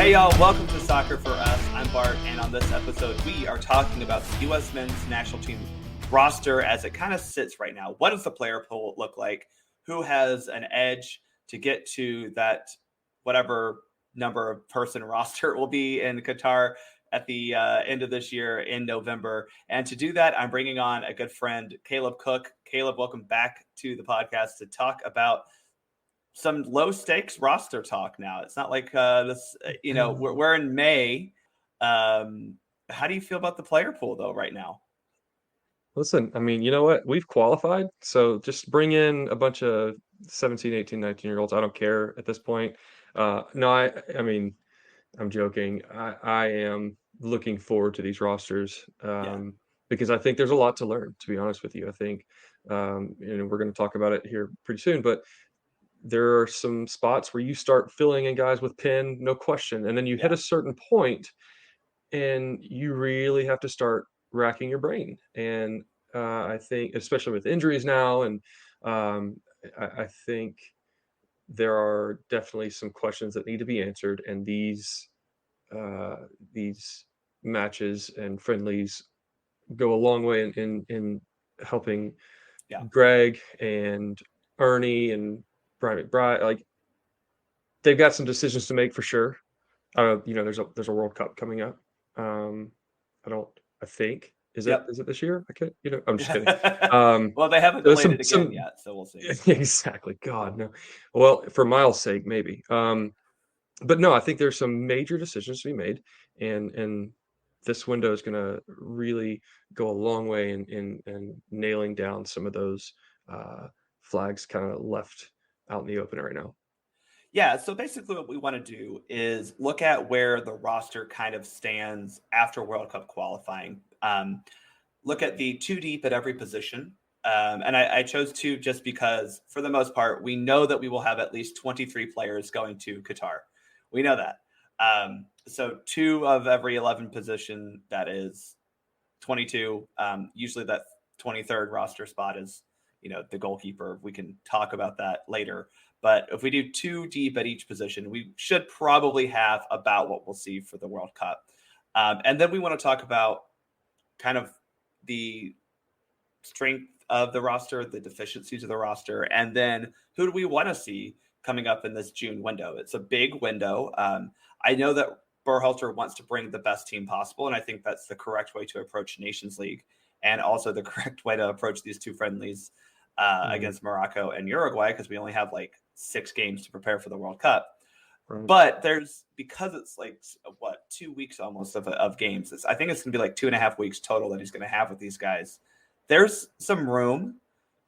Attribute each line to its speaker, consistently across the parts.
Speaker 1: Hey y'all, welcome to Soccer for Us. I'm Bart, and on this episode, we are talking about the U.S. men's national team roster as it kind of sits right now. What does the player pool look like? Who has an edge to get to that whatever number of person roster will be in Qatar at the end of this year in November? And to do that, I'm bringing on a good friend, Caleb Cook. Caleb, welcome back to the podcast to talk about some low stakes roster talk now. It's not like this, we're in May. How do you feel about the player pool though right now?
Speaker 2: Listen, I mean, you know what? We've qualified, so just bring in a bunch of 17, 18, 19-year-olds. I don't care at this point. No, I mean, I'm joking. I am looking forward to these rosters because I think there's a lot to learn, to be honest with you. I think, we're going to talk about it here pretty soon, but there are some spots where you start filling in guys with pin, no question, and then you hit a certain point and you really have to start racking your brain. And I think, especially with injuries now, and I think there are definitely some questions that need to be answered. And these matches and friendlies go a long way in helping Greg and Ernie and Brian McBride. Like, they've got some decisions to make for sure. There's a World Cup coming up. I think is it this year? I can't. I'm just kidding.
Speaker 1: Well, they haven't delayed it again yet, so we'll see.
Speaker 2: Exactly. God, no. Well, for Miles' sake, maybe. But no, I think there's some major decisions to be made, and this window is going to really go a long way in nailing down some of those flags kind of left out in the open right now.
Speaker 1: Yeah, so basically what we want to do is look at where the roster kind of stands after World Cup qualifying. Look at the two deep at every position. And I chose two just because, for the most part, we know that we will have at least 23 players going to Qatar. We know that. So 2 of every 11 position, that is 22. Usually that 23rd roster spot is, the goalkeeper. We can talk about that later. But if we do 2 deep at each position, we should probably have about what we'll see for the World Cup. And then we want to talk about kind of the strength of the roster, the deficiencies of the roster, and then who do we want to see coming up in this June window? It's a big window. I know that Berhalter wants to bring the best team possible, and I think that's the correct way to approach Nations League and also the correct way to approach these 2 friendlies against Morocco and Uruguay, because we only have like 6 games to prepare for the World Cup. Right. But because it's like 2 weeks almost of games. I think it's gonna be like 2.5 weeks total that he's gonna have with these guys. There's some room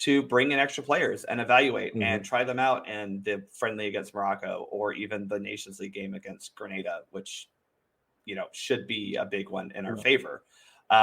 Speaker 1: to bring in extra players and evaluate and try them out in the friendly against Morocco, or even the Nations League game against Grenada, which should be a big one in our favor.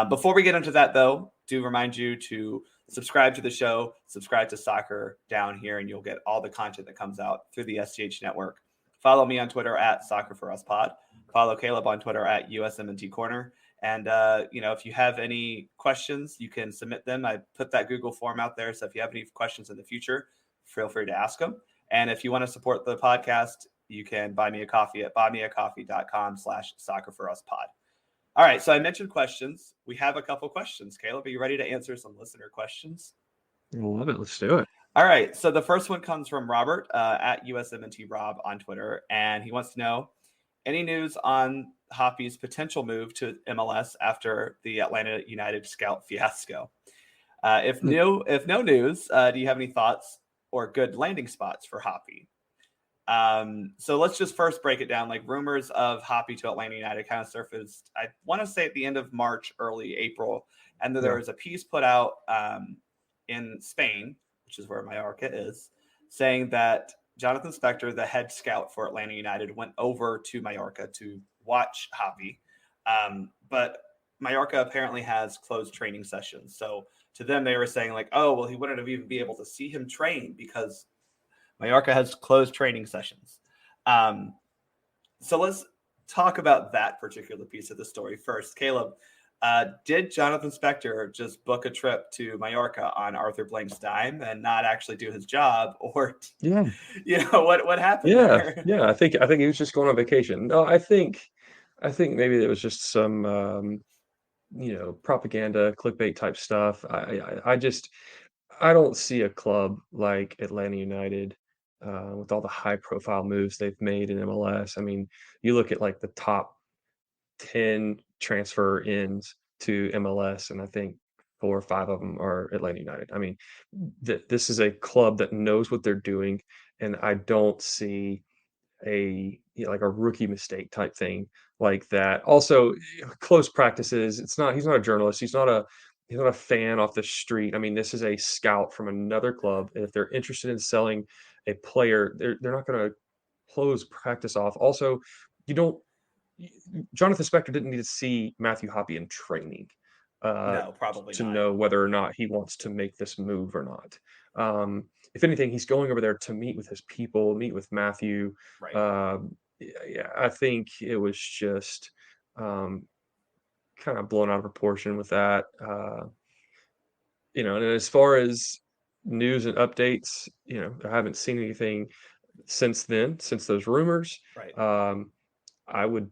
Speaker 1: Before we get into that, though, do remind you to subscribe to the show, subscribe to Soccer down here, and you'll get all the content that comes out through the STH network. Follow me on Twitter at SoccerForUsPod. Follow Caleb on Twitter at USMNT Corner. And, if you have any questions, you can submit them. I put that Google form out there. So if you have any questions in the future, feel free to ask them. And if you want to support the podcast, you can buy me a coffee at buymeacoffee.com/SoccerForUsPod. All right, so I mentioned questions. We have a couple questions. Caleb, are you ready to answer some listener questions?
Speaker 2: I love it. Let's do it.
Speaker 1: All right, so the first one comes from Robert at USMNT Rob on Twitter, and he wants to know any news on Hoppy's potential move to MLS after the Atlanta United scout fiasco. If no news, do you have any thoughts or good landing spots for Hoppy? So let's just first break it down. Like, rumors of Hoppy to Atlanta United kind of surfaced, I want to say at the end of March, early April. And then there was a piece put out in Spain, which is where Mallorca is, saying that Jonathan Spector, the head scout for Atlanta United, went over to Mallorca to watch Hoppy. But Mallorca apparently has closed training sessions. So to them, they were saying like, oh, well, he wouldn't have even be able to see him train because Mallorca has closed training sessions. So let's talk about that particular piece of the story first. Caleb, Did Jonathan Spector just book a trip to Mallorca on Arthur Blank's dime and not actually do his job, or
Speaker 2: Yeah.
Speaker 1: what happened
Speaker 2: Yeah.
Speaker 1: there?
Speaker 2: Yeah. I think he was just going on vacation. No, I think maybe it was just some propaganda, clickbait type stuff. I don't see a club like Atlanta United with all the high profile moves they've made in MLS. I mean, you look at like the top 10 transfer ins to MLS, and I think 4 or 5 of them are Atlanta United. I mean, this is a club that knows what they're doing, and I don't see like a rookie mistake type thing like that. Also, close practices. He's not a journalist. He's not a fan off the street. I mean, this is a scout from another club. And if they're interested in selling a player, they're not going to close practice off. Also, you don't Jonathan Spector didn't need to see Matthew Hoppe in training uh,
Speaker 1: No, probably
Speaker 2: to
Speaker 1: not.
Speaker 2: know whether or not he wants to make this move or not. If anything, he's going over there to meet with his people, meet with Matthew.
Speaker 1: Right.
Speaker 2: Yeah, I think it was just um, kind of blown out of proportion with that. And as far as news and updates, I haven't seen anything since then, since those rumors.
Speaker 1: Right.
Speaker 2: Um, I would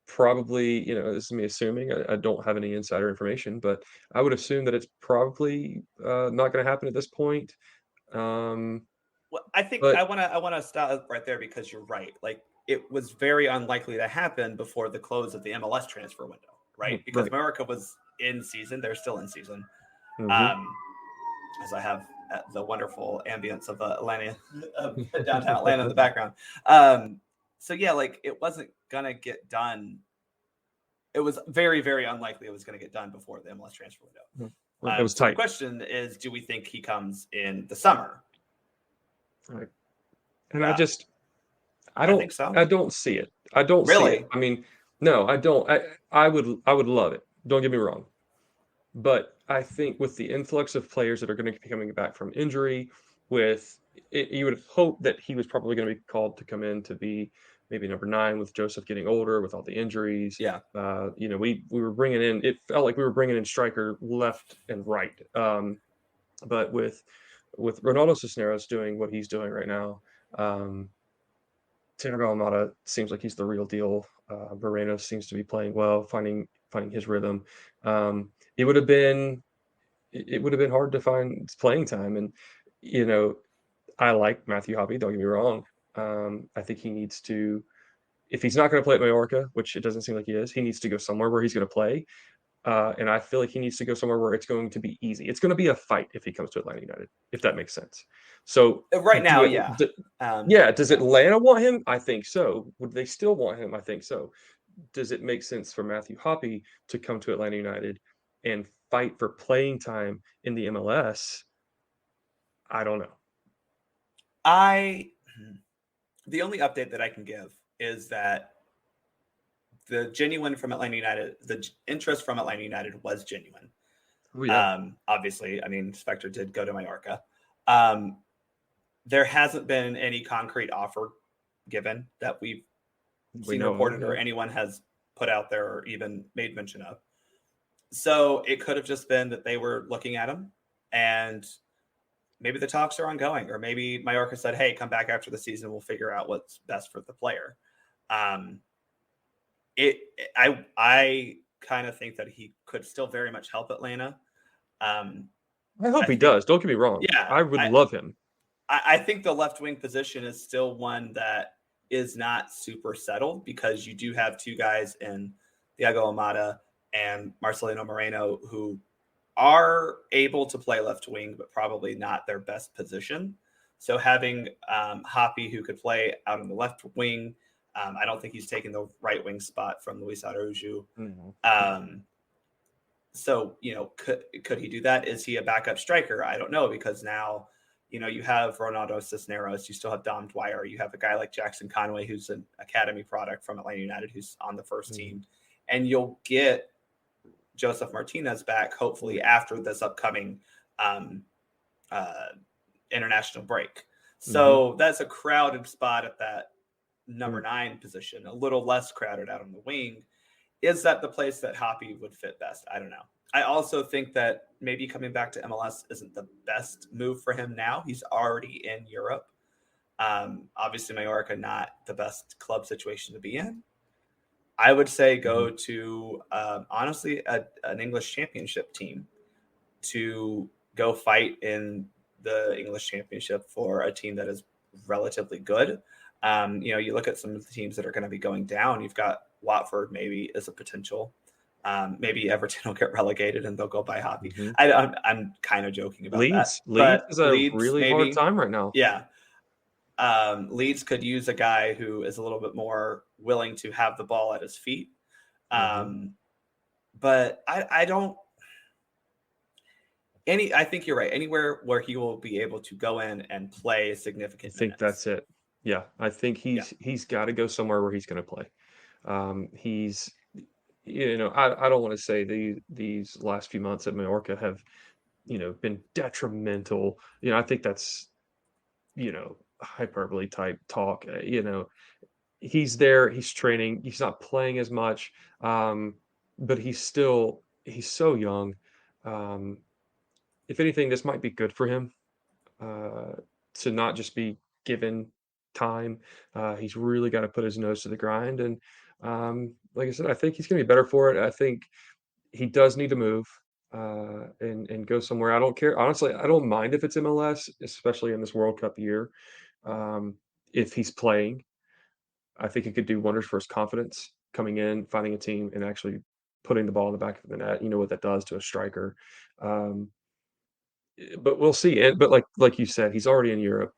Speaker 2: probably, this is me assuming, I don't have any insider information, but I would assume that it's probably not going to happen at this point. Um,
Speaker 1: Well, I think
Speaker 2: but
Speaker 1: I want to stop right there because you're right. Like, it was very unlikely to happen before the close of the MLS transfer window, right? Because
Speaker 2: right.
Speaker 1: America was in season, they're still in season.
Speaker 2: Hmm.
Speaker 1: Um, as I have the wonderful ambience of Atlanta, downtown Atlanta in the background. So yeah, like, it wasn't gonna get done. It was very, very unlikely it was going to get done before the MLS transfer window.
Speaker 2: It was
Speaker 1: So the
Speaker 2: tight.
Speaker 1: question is, do we think he comes in the summer?
Speaker 2: Right. And
Speaker 1: Uh,
Speaker 2: I
Speaker 1: I think
Speaker 2: don't,
Speaker 1: so.
Speaker 2: I don't see it. I don't see it.
Speaker 1: Really?
Speaker 2: I mean, no, I don't. I would love it. Don't get me wrong. But I think with the influx of players that are going to be coming back from injury, with it, you would hope that he was probably going to be called to come in to be maybe number 9 with Joseph getting older, with all the injuries.
Speaker 1: Yeah.
Speaker 2: We were bringing in. It felt like we were bringing in striker left and right. But with Ronaldo Cisneros doing what he's doing right now, Thiago Almada seems like he's the real deal. Moreno seems to be playing well, finding his rhythm. Um, it would have been it would have been hard to find playing time, and you know I like Matthew Hoppe. Don't get me wrong. I think he needs to, if he's not going to play at Mallorca, which it doesn't seem like he is, he needs to go somewhere where he's going to play. And I feel like he needs to go somewhere where it's going to be easy. It's going to be a fight if he comes to Atlanta United, if that makes sense. So
Speaker 1: Right now,
Speaker 2: do it.
Speaker 1: yeah.
Speaker 2: Yeah, does
Speaker 1: Yeah.
Speaker 2: Atlanta want him? I think so. Would they still want him? I think so. Does it make sense for Matthew Hoppe to come to Atlanta United and fight for playing time in the MLS? I don't know.
Speaker 1: I the only update that I can give is that the genuine from Atlanta United, the interest from Atlanta United was genuine.
Speaker 2: Oh yeah,
Speaker 1: Obviously, I mean, Spector did go to Mallorca. Um, there hasn't been any concrete offer given that we've
Speaker 2: we
Speaker 1: seen
Speaker 2: know of.
Speaker 1: reported or
Speaker 2: Yeah.
Speaker 1: anyone has put out there or even made mention of. So it could have just been that they were looking at him, and maybe the talks are ongoing, or maybe Mallorca said, "Hey, come back after the season. We'll figure out what's best for the player." Um, it, I kind of think that he could still very much help Atlanta. Um,
Speaker 2: I hope
Speaker 1: I
Speaker 2: he
Speaker 1: think,
Speaker 2: does. Don't get me wrong.
Speaker 1: yeah,
Speaker 2: I would love him.
Speaker 1: I think the left wing position is still one that is not super settled because you do have two guys in Thiago Almada and Marcelino Moreno who are able to play left wing, but probably not their best position. So having Hoppe, who could play out on the left wing, I don't think he's taking the right wing spot from Luis Araujo.
Speaker 2: Mhm.
Speaker 1: So could he do that? Is he a backup striker? I don't know, because now you have Ronaldo Cisneros, you still have Dom Dwyer, you have a guy like Jackson Conway who's an academy product from Atlanta United who's on the first team, and you'll get Joseph Martinez back hopefully after this upcoming international break.
Speaker 2: Mhm.
Speaker 1: So that's a crowded spot at that number
Speaker 2: Mm.
Speaker 1: 9 position, a little less crowded out on the wing. is that the place that Hoppy would fit best? I don't know. I also think that maybe coming back to MLS isn't the best move for him now. He's already in Europe. Obviously, Mallorca not the best club situation to be in. I would say go to honestly an English Championship team to go fight in the English Championship for a team that is relatively good. You look at some of the teams that are going to be going down. You've got Watford maybe as a potential. Maybe Everton will get relegated and they'll go buy Hoppy. I'm kind of joking about that.
Speaker 2: Leeds is a
Speaker 1: Leeds,
Speaker 2: really hard time right now.
Speaker 1: Yeah. Leeds could use a guy who is a little bit more willing to have the ball at his feet. But I don't. I think you're right. Anywhere where he will be able to go in and play significant.
Speaker 2: I think that's it. Yeah, I think he's got to go somewhere where he's going to play. He's, I don't want to say these last few months at Mallorca have, been detrimental. I think that's, hyperbole type talk. He's there, he's training, he's not playing as much, but he's so young. If anything, this might be good for him to not just be given time. He's really got to put his nose to the grind. And like I said, I think he's going to be better for it. I think he does need to move and go somewhere. I don't care. Honestly, I don't mind if it's MLS, especially in this World Cup year. If he's playing, I think it could do wonders for his confidence coming in, finding a team, and actually putting the ball in the back of the net. You know what that does to a striker. But we'll see. But like you said, he's already in Europe.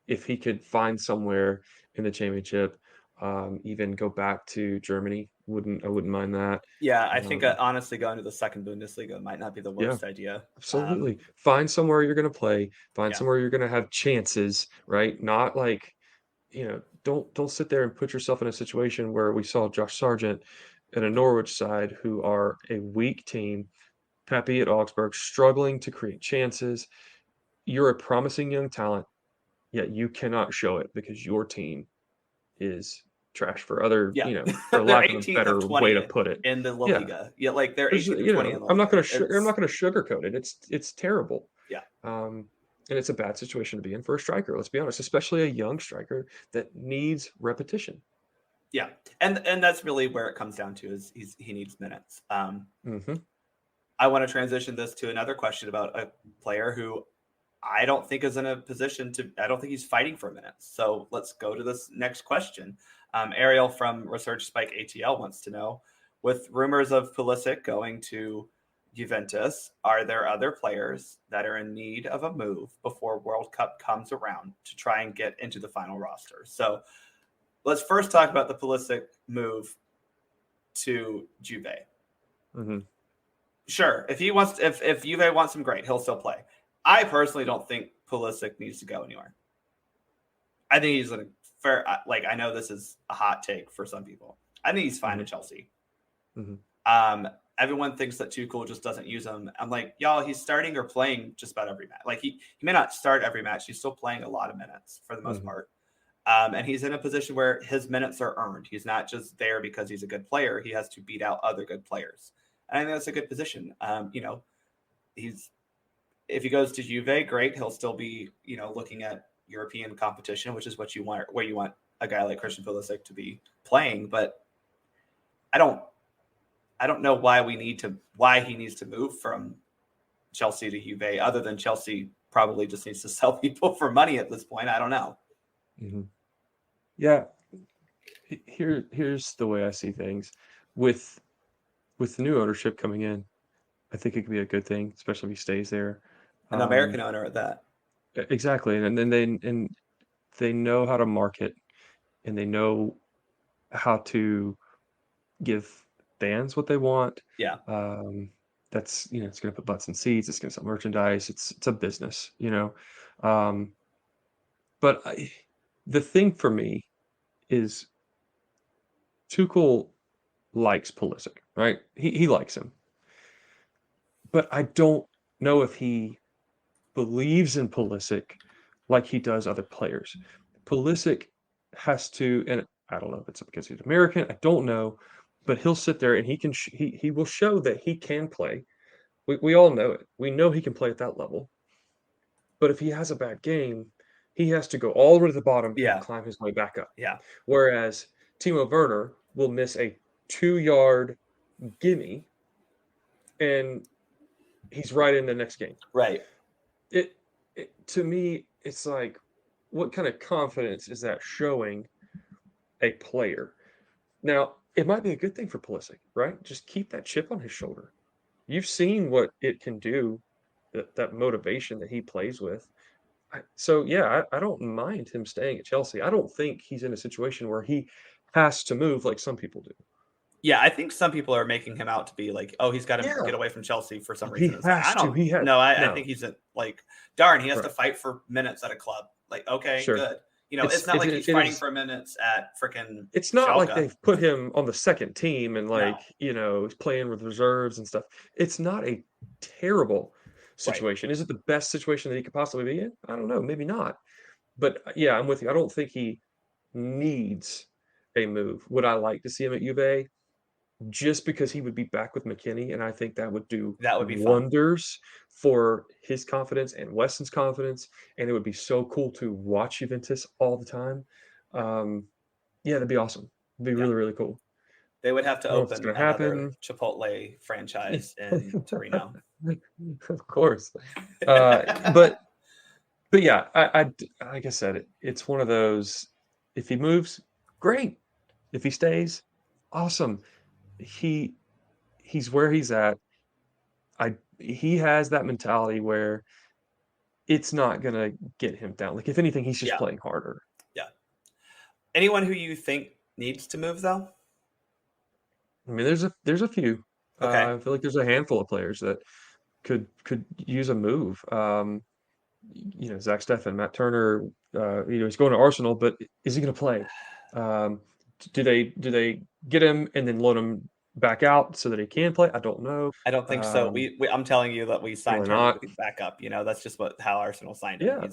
Speaker 2: If he could find somewhere in the championship, even go back to Germany, I wouldn't mind that.
Speaker 1: Yeah, I think honestly going to the second Bundesliga might not be the worst idea.
Speaker 2: Absolutely. Find somewhere you're going to play. Find somewhere you're going to have chances, right? Not like, don't sit there and put yourself in a situation where we saw Josh Sargent and a Norwich side who are a weak team, Pepe at Augsburg, struggling to create chances. You're a promising young talent, yet you cannot show it because your team is trash for for lack of a better way to put it.
Speaker 1: In the La Liga. Yeah, like they're 18th or 20 in the
Speaker 2: I'm not going to sugarcoat it. It's terrible.
Speaker 1: Yeah.
Speaker 2: And it's a bad situation to be in for a striker, let's be honest, especially a young striker that needs repetition.
Speaker 1: Yeah. And that's really where it comes down to is he needs minutes. I want to transition this to another question about a player who I don't think is in a position I don't think he's fighting for minutes. So let's go to this next question. Ariel from Research Spike ATL wants to know, with rumors of Pulisic going to Juventus, are there other players that are in need of a move before World Cup comes around to try and get into the final roster? So let's first talk about the Pulisic move to Juve. Sure, if Juve wants him, great, he'll still play. I personally don't think Pulisic needs to go anywhere. I think he's fair. Like, I know this is a hot take for some people. I think he's fine at Chelsea. Everyone thinks that Tuchel just doesn't use him. I'm like, y'all, he's starting or playing just about every match. Like, he may not start every match. He's still playing a lot of minutes for the most part. And he's in a position where his minutes are earned. He's not just there because he's a good player. He has to beat out other good players. And I think that's a good position. If he goes to Juve, great. He'll still be, looking at European competition, which is what you want, where you want a guy like Christian Pulisic to be playing. But I don't know why he needs to move from Chelsea to Juve, other than Chelsea probably just needs to sell people for money at this point. I don't know.
Speaker 2: Yeah. Here's the way I see things. With the new ownership coming in, I think it could be a good thing, especially if he stays there.
Speaker 1: An American owner at that.
Speaker 2: Exactly. And then they know how to market, and they know how to give fans what they want.
Speaker 1: Yeah.
Speaker 2: That's, it's going to put butts in seats. It's going to sell merchandise. It's a business, But the thing for me is Tuchel likes Pulisic, right? He likes him. But I don't know if he believes in Pulisic like he does other players. Pulisic has to, and I don't know if it's because he's American, I don't know, but he'll sit there and he will show that he can play. We all know it. We know he can play at that level. But if he has a bad game, he has to go all the way to the bottom and
Speaker 1: Yeah.
Speaker 2: climb his way back up.
Speaker 1: Yeah.
Speaker 2: Whereas Timo Werner will miss a 2-yard gimme and he's right in the next game.
Speaker 1: Right.
Speaker 2: It to me, it's like, what kind of confidence is that showing a player? Now, it might be a good thing for Pulisic, right? Just keep that chip on his shoulder. You've seen what it can do, that motivation that he plays with. I don't mind him staying at Chelsea. I don't think he's in a situation where he has to move like some people do.
Speaker 1: Yeah, I think some people are making him out to be like, oh, he's got to
Speaker 2: Yeah,
Speaker 1: get away from Chelsea for some
Speaker 2: he
Speaker 1: reason. It's like, I
Speaker 2: has to.
Speaker 1: don't
Speaker 2: He has
Speaker 1: know. I
Speaker 2: no,
Speaker 1: think he's like, darn, he has to
Speaker 2: right.
Speaker 1: fight for minutes at a club. Like, okay,
Speaker 2: Sure.
Speaker 1: good. It's not like he's
Speaker 2: It
Speaker 1: fighting
Speaker 2: is.
Speaker 1: for minutes at freaking
Speaker 2: It's not like
Speaker 1: Schalke.
Speaker 2: they've put him on the second team and
Speaker 1: No,
Speaker 2: he's playing with reserves and stuff. It's not a terrible
Speaker 1: right.
Speaker 2: situation. Is it the best situation that he could possibly be in? I don't know. Maybe not. But yeah, I'm with you. I don't think he needs a move. Would I like to see him at Juve? Just because he would be back with McKennie, and I think that would do
Speaker 1: That would be fun.
Speaker 2: wonders for his confidence and Weston's confidence, and it would be so cool to watch Juventus all the time. Yeah, that'd be awesome. It'd be
Speaker 1: Yeah.
Speaker 2: really, really cool.
Speaker 1: They would have to
Speaker 2: I don't know if it's
Speaker 1: open
Speaker 2: gonna
Speaker 1: another
Speaker 2: happen.
Speaker 1: Chipotle franchise in Torino.
Speaker 2: Of course. But yeah, like I said, it's one of those, if he moves, great. If he stays, awesome. He's where he's at. He has that mentality where it's not gonna get him down. Like, if anything, he's just
Speaker 1: Yeah.
Speaker 2: playing harder.
Speaker 1: Yeah. Anyone who you think needs to move though?
Speaker 2: I mean, there's a few.
Speaker 1: Okay.
Speaker 2: I feel like there's a handful of players that could use a move. Zach Steffen, Matt Turner. He's going to Arsenal, but is he going to play? Do they get him and then loan him back out so that he can play? I don't know.
Speaker 1: I don't think so. I'm telling you that we signed
Speaker 2: Probably
Speaker 1: Turner
Speaker 2: not.
Speaker 1: to be backup. That's just how Arsenal signed him.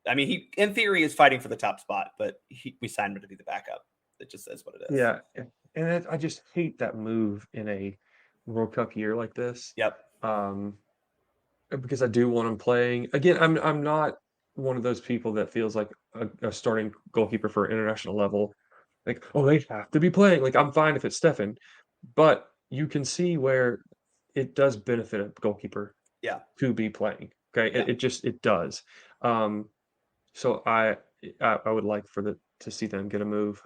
Speaker 2: Yeah.
Speaker 1: He in theory is fighting for the top spot, but we signed him to be the backup. It just is what it is.
Speaker 2: Yeah, and I just hate that move in a World Cup year like this.
Speaker 1: Yep.
Speaker 2: Because I do want him playing. Again, I'm not one of those people that feels like a starting goalkeeper for international level. Like, oh, they have to be playing. Like, I'm fine if it's Steffen, but you can see where it does benefit a goalkeeper.
Speaker 1: Yeah.
Speaker 2: To be playing. Okay,
Speaker 1: Yeah.
Speaker 2: it does. So I would like to see them get a move.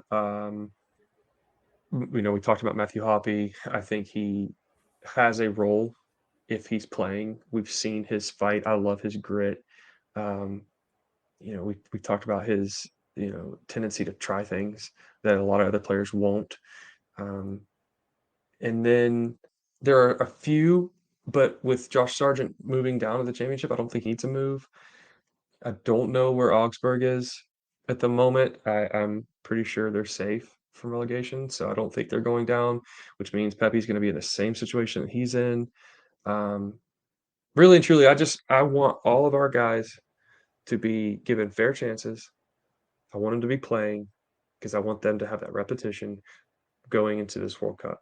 Speaker 2: We talked about Matthew Hoppe. I think he has a role if he's playing. We've seen his fight. I love his grit. We talked about his tendency to try things that a lot of other players won't. And then there are a few, but with Josh Sargent moving down to the championship, I don't think he needs a move. I don't know where Augsburg is at the moment. I'm pretty sure they're safe from relegation, so I don't think they're going down, which means Pepe's going to be in the same situation that he's in. Really and truly, I want all of our guys to be given fair chances. I want them to be playing because I want them to have that repetition going into this World Cup.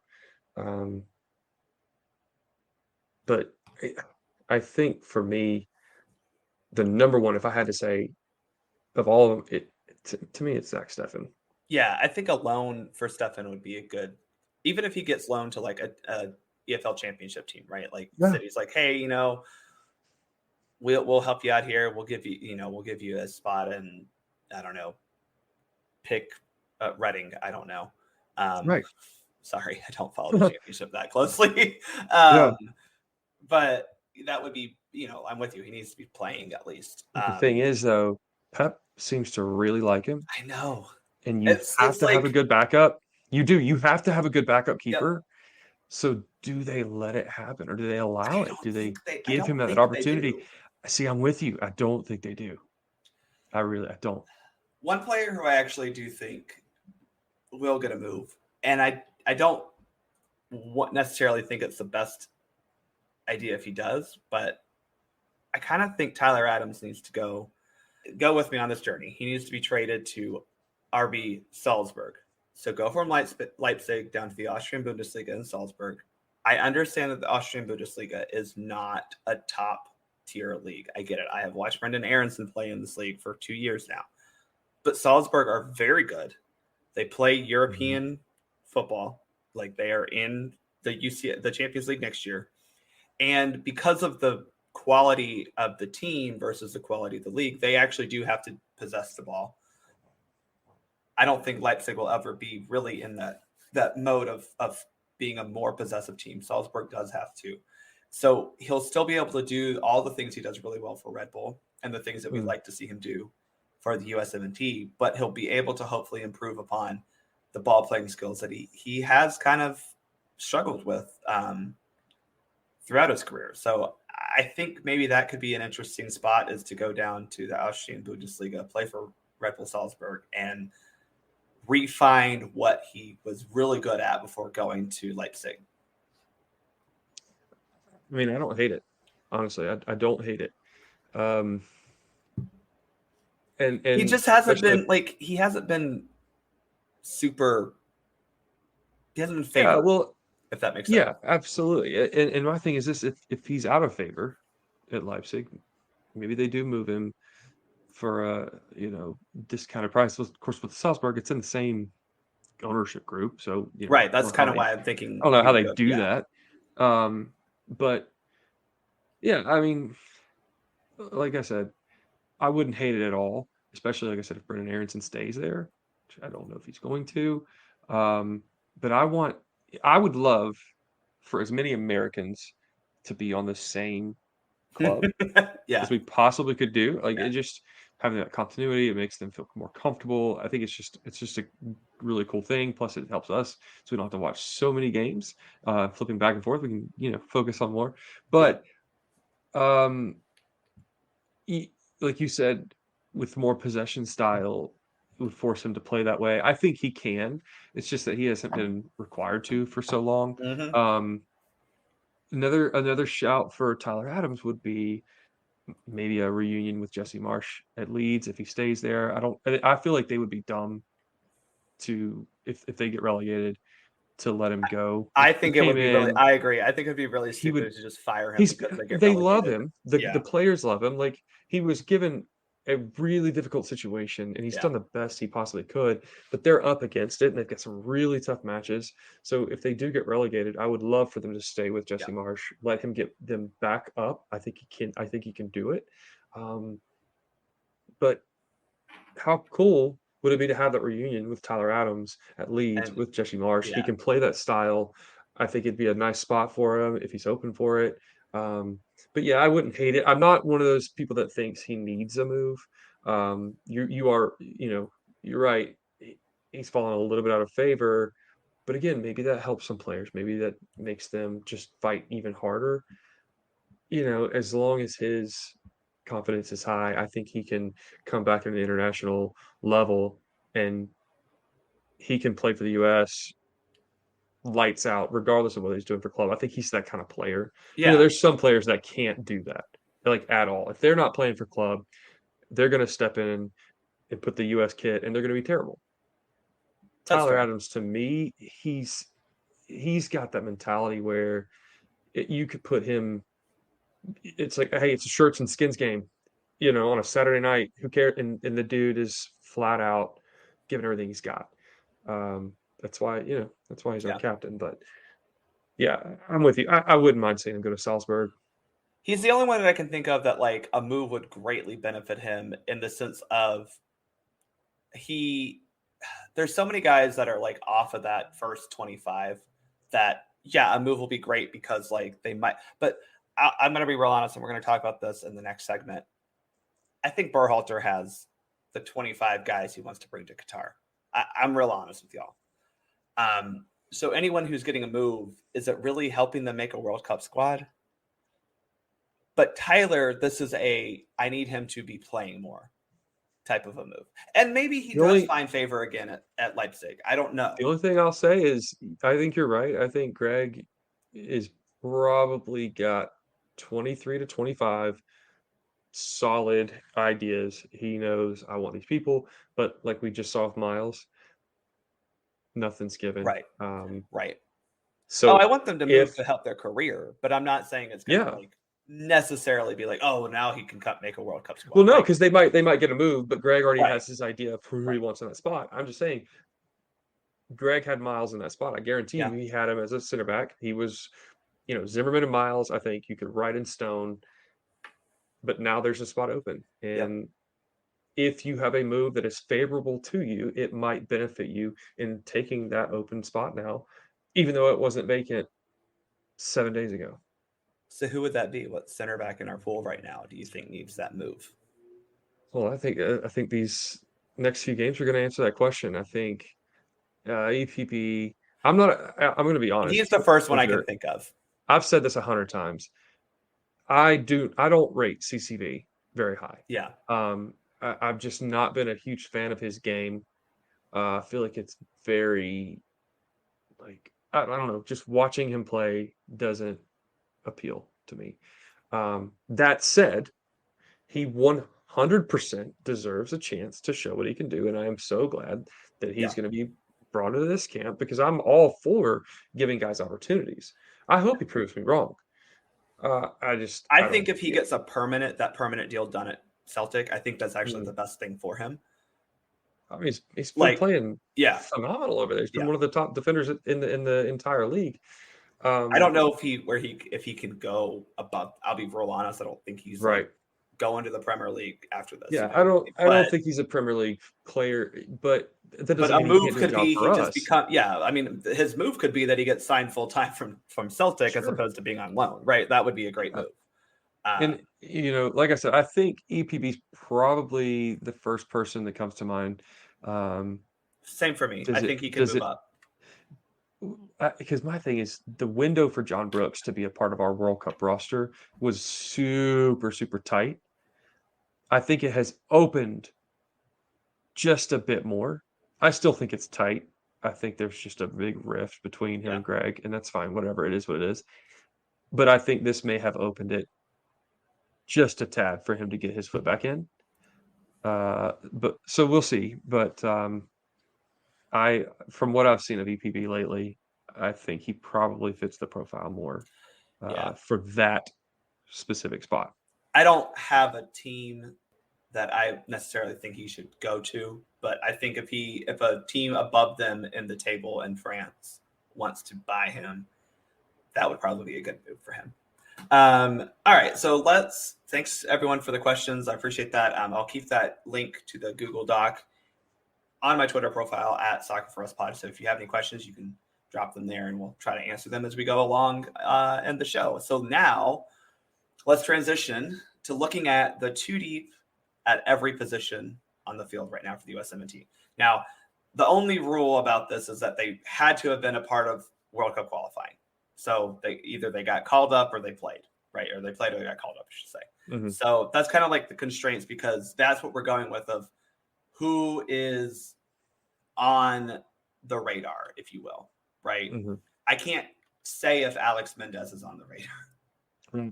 Speaker 2: But I think for me, the number one, if I had to say, of all of them, to me, it's Zach Steffen.
Speaker 1: Yeah, I think a loan for Steffen would be a good, even if he gets loaned to like a EFL championship team, right? Like City's like, hey, we'll help you out here. We'll give you a spot in, I don't know, pick Reading. I don't know.
Speaker 2: Right.
Speaker 1: Sorry, I don't follow the championship that closely. But that would be, I'm with you. He needs to be playing at least.
Speaker 2: The thing is, though, Pep seems to really like him.
Speaker 1: I know.
Speaker 2: And you have to have a good backup. You do. You have to have a good backup keeper.
Speaker 1: Yep.
Speaker 2: So do they let it happen or do they allow it? Do they give him that
Speaker 1: think
Speaker 2: opportunity? See, I'm with you. I don't think they do. I don't.
Speaker 1: One player who I actually do think will get a move, and I don't necessarily think it's the best idea if he does, but I kind of think Tyler Adams needs to go with me on this journey. He needs to be traded to RB Salzburg. So go from Leipzig down to the Austrian Bundesliga in Salzburg. I understand that the Austrian Bundesliga is not a top tier league. I get it. I have watched Brendan Aronson play in this league for 2 years now. But Salzburg are very good. They play European football. Like they are in the Champions League next year. And because of the quality of the team versus the quality of the league, they actually do have to possess the ball. I don't think Leipzig will ever be really in that mode of being a more possessive team. Salzburg does have to. So he'll still be able to do all the things he does really well for Red Bull and the things that we'd like to see him do for the USMNT, but he'll be able to hopefully improve upon the ball playing skills that he has kind of struggled with throughout his career. So I think maybe that could be an interesting spot, is to go down to the Austrian Bundesliga, play for Red Bull Salzburg, and refine what he was really good at before going to Leipzig.
Speaker 2: I mean, I don't hate it. Honestly, I don't hate it. And
Speaker 1: he just hasn't been like, he hasn't been super, he hasn't been favored.
Speaker 2: Yeah, well,
Speaker 1: if that makes sense.
Speaker 2: yeah, absolutely. And my thing is this: if he's out of favor at Leipzig, maybe they do move him for a discounted price. Of course, with Salzburg, it's in the same ownership group, so
Speaker 1: right. That's kind of why I'm thinking.
Speaker 2: I don't know how they do that, but yeah, I mean, like I said, I wouldn't hate it at all, especially like I said, if Brendan Aronson stays there, which I don't know if he's going to. But I would love for as many Americans to be on the same club
Speaker 1: Yeah.
Speaker 2: as we possibly could do. Like it just having that continuity, it makes them feel more comfortable. I think it's just a really cool thing. Plus, it helps us so we don't have to watch so many games, flipping back and forth. We can focus on more. But like you said, with more possession style, it would force him to play that way. I think he can. It's just that he hasn't been required to for so long. Another shout for Tyler Adams would be maybe a reunion with Jesse Marsh at Leeds if he stays there. I feel like they would be dumb to if they get relegated to let him go.
Speaker 1: I think it would be really. I agree. I think it'd be really stupid to just fire him because they get
Speaker 2: They
Speaker 1: relegated.
Speaker 2: love him. The players love him. Like he was given a really difficult situation, and he's done the best he possibly could. But they're up against it, and they've got some really tough matches. So if they do get relegated, I would love for them to stay with Jesse Marsh. Let him get them back up. I think he can. I think he can do it. But how cool would it be to have that reunion with Tyler Adams at Leeds with Jesse Marsh? He can play that style. I think it'd be a nice spot for him if he's open for it. But yeah, I wouldn't hate it. I'm not one of those people that thinks he needs a move. You're right. He's fallen a little bit out of favor, but again, maybe that helps some players. Maybe that makes them just fight even harder. As long as his confidence is high, I think he can come back at an international level and he can play for the US lights out, regardless of what he's doing for club. I think he's that kind of player.
Speaker 1: Yeah.
Speaker 2: There's some players that can't do that, like at all. If they're not playing for club, they're going to step in and put the US kit, and they're going to be terrible. Tyler Adams, to me, he's got that mentality where you could put him. It's like, hey, it's a shirts and skins game, on a Saturday night. Who cares? And the dude is flat out giving everything he's got. That's why he's our captain. But yeah, I'm with you. I wouldn't mind seeing him go to Salzburg.
Speaker 1: He's the only one that I can think of that like a move would greatly benefit him in the sense of there's so many guys that are like off of that first 25 that a move will be great because like they might, but I'm going to be real honest, and we're going to talk about this in the next segment. I think Berhalter has the 25 guys he wants to bring to Qatar. I'm real honest with y'all. So anyone who's getting a move, is it really helping them make a World Cup squad? But Tyler, this is I need him to be playing more type of a move. And maybe he does find favor again at Leipzig. I don't know.
Speaker 2: The only thing I'll say is I think you're right. I think Greg is probably got 23 to 25 solid ideas. He knows I want these people, but like we just saw with Miles, Nothing's given.
Speaker 1: Right. Right. Oh, I
Speaker 2: So
Speaker 1: want them to move
Speaker 2: if
Speaker 1: to help their career, but I'm not saying it's gonna
Speaker 2: yeah,
Speaker 1: like necessarily be like, oh, now he can make a World Cup
Speaker 2: well,
Speaker 1: squad.
Speaker 2: no,
Speaker 1: Like,
Speaker 2: because they might get a move, but Greg already
Speaker 1: right,
Speaker 2: has his idea of who he
Speaker 1: right,
Speaker 2: wants in that spot. I'm just saying, Greg had Miles in that spot. I guarantee
Speaker 1: yeah.
Speaker 2: you, he had him as a center back. He was, Zimmerman and Miles. I think you could write in stone. But now there's a spot open,
Speaker 1: Yep.
Speaker 2: and if you have a move that is favorable to you, it might benefit you in taking that open spot now, even though it wasn't vacant 7 days ago.
Speaker 1: So who would that be? What center back in our pool right now do you think needs that move?
Speaker 2: Well, I think these next few games are going to answer that question. I think EPP. I'm not. I'm going to be
Speaker 1: He's
Speaker 2: honest
Speaker 1: the first one
Speaker 2: with
Speaker 1: I can
Speaker 2: you.
Speaker 1: think of.
Speaker 2: I've said this 100 times. I don't rate CCV very high.
Speaker 1: Yeah,
Speaker 2: I've just not been a huge fan of his game. I feel like it's very like I don't know. Just watching him play doesn't appeal to me. That said, he 100% deserves a chance to show what he can do, and I am so glad that
Speaker 1: yeah.
Speaker 2: he's going to be brought into this camp because I'm all for giving guys opportunities. I hope he proves me wrong.
Speaker 1: I
Speaker 2: I don't
Speaker 1: think if he
Speaker 2: see it.
Speaker 1: gets that permanent deal done at Celtic, I think that's actually
Speaker 2: Mm.
Speaker 1: the best thing for him.
Speaker 2: I mean, he's been
Speaker 1: Like,
Speaker 2: playing
Speaker 1: yeah,
Speaker 2: phenomenal over there. He's been
Speaker 1: yeah.
Speaker 2: one of the top defenders in the entire league.
Speaker 1: I don't
Speaker 2: Um,
Speaker 1: know if he can go above. I'll be real honest. I don't think he's like
Speaker 2: right.
Speaker 1: going to the Premier League after this.
Speaker 2: Yeah, I don't I don't
Speaker 1: But
Speaker 2: think he's a Premier League player, but that doesn't
Speaker 1: a
Speaker 2: mean he
Speaker 1: move
Speaker 2: can't do a
Speaker 1: could
Speaker 2: job
Speaker 1: be
Speaker 2: for
Speaker 1: he just
Speaker 2: us.
Speaker 1: become yeah. I mean, his move could be that he gets signed full time from Celtic as
Speaker 2: Sure.
Speaker 1: opposed to being on loan. Right, that would be a great
Speaker 2: Uh,
Speaker 1: move.
Speaker 2: and like I said, I think EPB's probably the first person that comes to mind. Um,
Speaker 1: Same for me. I
Speaker 2: does it
Speaker 1: think he can
Speaker 2: does
Speaker 1: move
Speaker 2: it
Speaker 1: up.
Speaker 2: because my thing is the window for John Brooks to be a part of our World Cup roster was super, super tight. I think it has opened just a bit more. I still think it's tight. I think there's just a big rift between him
Speaker 1: Yeah,
Speaker 2: and Greg, and that's fine. Whatever it is, what it is. But I think this may have opened it just a tad for him to get his foot back in. But so we'll see. But from what I've seen of EPB lately, I think he probably fits the profile more
Speaker 1: yeah.
Speaker 2: for that specific spot.
Speaker 1: I don't have a team that I necessarily think he should go to, but I think if a team above them in the table in France wants to buy him, that would probably be a good move for him. All right, so thanks everyone for the questions. I appreciate that. I'll keep that link to the Google Doc on my Twitter profile at Soccer for Us Pod. So if you have any questions, you can drop them there, and we'll try to answer them as we go along in the show. So now let's transition to looking at the two deep at every position on the field right now for the USMNT. Now, the only rule about this is that they had to have been a part of World Cup qualifying. So they got called up or they played, right? Or they played or they got called up, I should say.
Speaker 2: Mm-hmm.
Speaker 1: So that's kind of like the constraints because that's what we're going with of who is on the radar, if you will, right?
Speaker 2: Mm-hmm.
Speaker 1: I can't say if Alex Mendez is on the radar.
Speaker 2: Mm-hmm.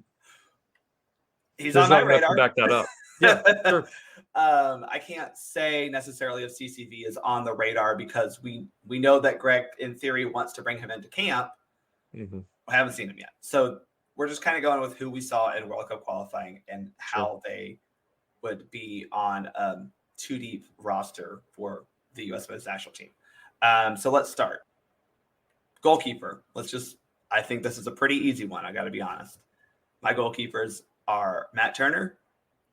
Speaker 1: He's
Speaker 2: There's
Speaker 1: on my
Speaker 2: not enough to
Speaker 1: radar.
Speaker 2: back that up. Yeah, sure.
Speaker 1: I can't say necessarily if CCV is on the radar because we know that Greg, in theory, wants to bring him into camp.
Speaker 2: Mm-hmm.
Speaker 1: I haven't seen him yet. So we're just kind of going with who we saw in World Cup qualifying and
Speaker 2: Sure.
Speaker 1: how they would be on two deep roster for the U.S. men's national team. So let's start. Goalkeeper. I think this is a pretty easy one. I got to be honest. My goalkeepers are Matt Turner,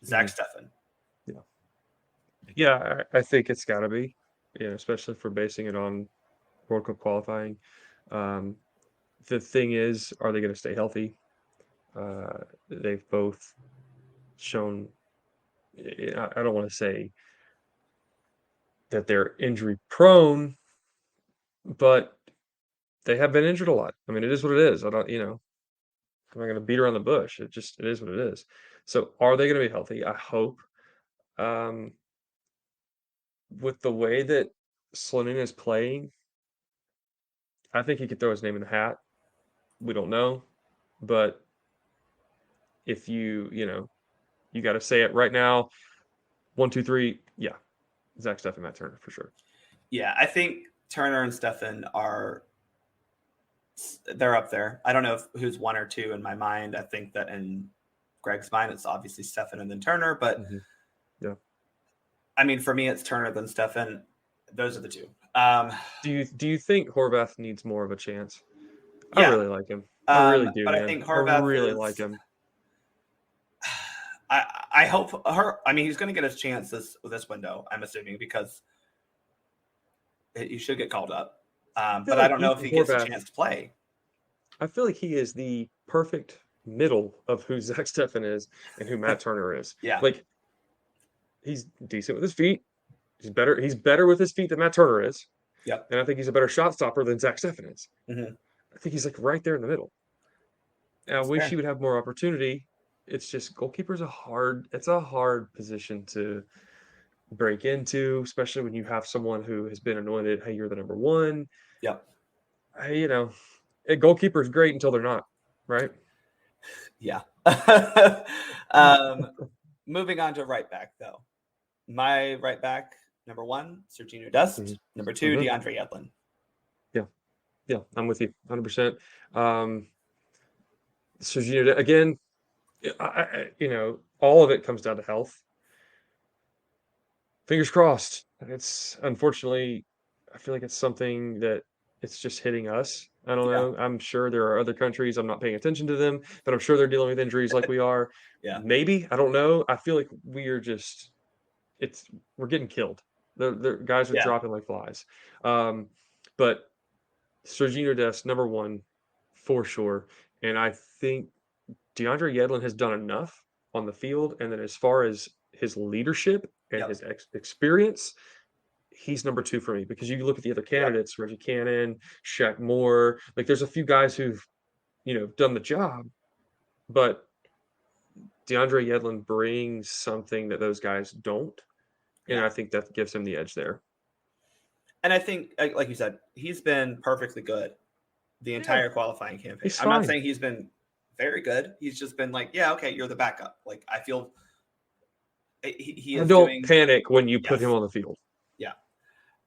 Speaker 1: Zach Steffen.
Speaker 2: Yeah. Yeah, I think it's got to be, especially for basing it on World Cup qualifying. Um, the thing is, are they going to stay healthy? They've both shown, I don't want to say that they're injury prone, but they have been injured a lot. I mean, it is what it is. I'm not going to beat around the bush. It is what it is. So are they going to be healthy? I hope. Um, with the way that Slonin is playing, I think he could throw his name in the hat. We don't know, but if you got to say it right now. 1, 2, 3. Yeah, Zach Steffen, Matt Turner for sure.
Speaker 1: Yeah, I think Turner and Steffen they're up there. I don't know who's one or two in my mind. I think that in Greg's mind, it's obviously Steffen and then Turner. But
Speaker 2: Yeah.
Speaker 1: I mean, for me, it's Turner then Steffen. Those are the two.
Speaker 2: Do you think Horvath needs more of a chance? I
Speaker 1: Yeah.
Speaker 2: really like him. I really do,
Speaker 1: But
Speaker 2: man.
Speaker 1: I think
Speaker 2: I
Speaker 1: Horvath
Speaker 2: really
Speaker 1: is.
Speaker 2: like him.
Speaker 1: I hope I mean, he's going to get his chance this window. I'm assuming because he should get called up. But I don't know if he gets a chance to play.
Speaker 2: I feel like he is the perfect middle of who Zach Steffen is and who Matt Turner is.
Speaker 1: Yeah.
Speaker 2: Like, he's decent with his feet. He's better with his feet than Matt Turner is.
Speaker 1: Yep.
Speaker 2: And I think he's a better shot stopper than Zach Steffen is.
Speaker 1: Mm-hmm.
Speaker 2: I think he's like right there in the middle. And I wish he would have more opportunity. It's just goalkeeper's a hard position to break into, especially when you have someone who has been anointed, hey, you're the number one.
Speaker 1: Yep.
Speaker 2: You know, a goalkeeper is great until they're not, right?
Speaker 1: Yeah. Moving on to right back, though. My right back, number 1, Serginho Dest.
Speaker 2: Mm-hmm.
Speaker 1: Number 2, DeAndre Yedlin.
Speaker 2: Yeah, I'm with you 100%. Serginho, again, all of it comes down to health. Fingers crossed. It's unfortunately, I feel like it's something that it's just hitting us. I don't know. I'm sure there are other countries. I'm not paying attention to them, but I'm sure they're dealing with injuries like we are.
Speaker 1: Yeah.
Speaker 2: Maybe. I don't know. I feel like we are just, we're getting killed. The guys are dropping like flies. But Serginho Dest, number 1, for sure. And I think DeAndre Yedlin has done enough on the field. And then as far as his leadership and his experience, he's number 2 for me, because you look at the other candidates, Reggie Cannon, Shaq Moore, like there's a few guys who've, done the job, but DeAndre Yedlin brings something that those guys don't. And I think that gives him the edge there.
Speaker 1: And I think, like you said, he's been perfectly good the entire qualifying campaign. I'm not saying he's been very good. He's just been like, yeah, okay, you're the backup. Like, I feel he is
Speaker 2: don't panic when you put him on the field.
Speaker 1: Yeah.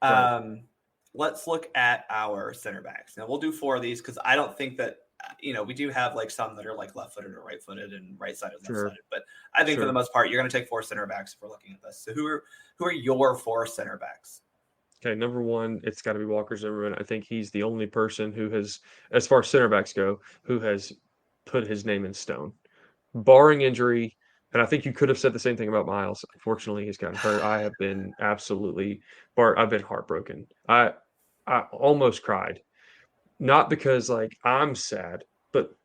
Speaker 1: Right. Let's look at our center backs. Now, we'll do 4 of these because I don't think that, we do have like some that are like left-footed or right-footed and right-sided, left-sided. But I think for the most part, you're going to take 4 center backs if we're looking at this. So who are your 4 center backs?
Speaker 2: Okay, number 1, it's got to be Walker Zimmerman. I think he's the only person who has, as far as center backs go, who has put his name in stone, barring injury. And I think you could have said the same thing about Miles. Unfortunately, he's gotten hurt. I have been I've been heartbroken. I almost cried, not because like I'm sad, but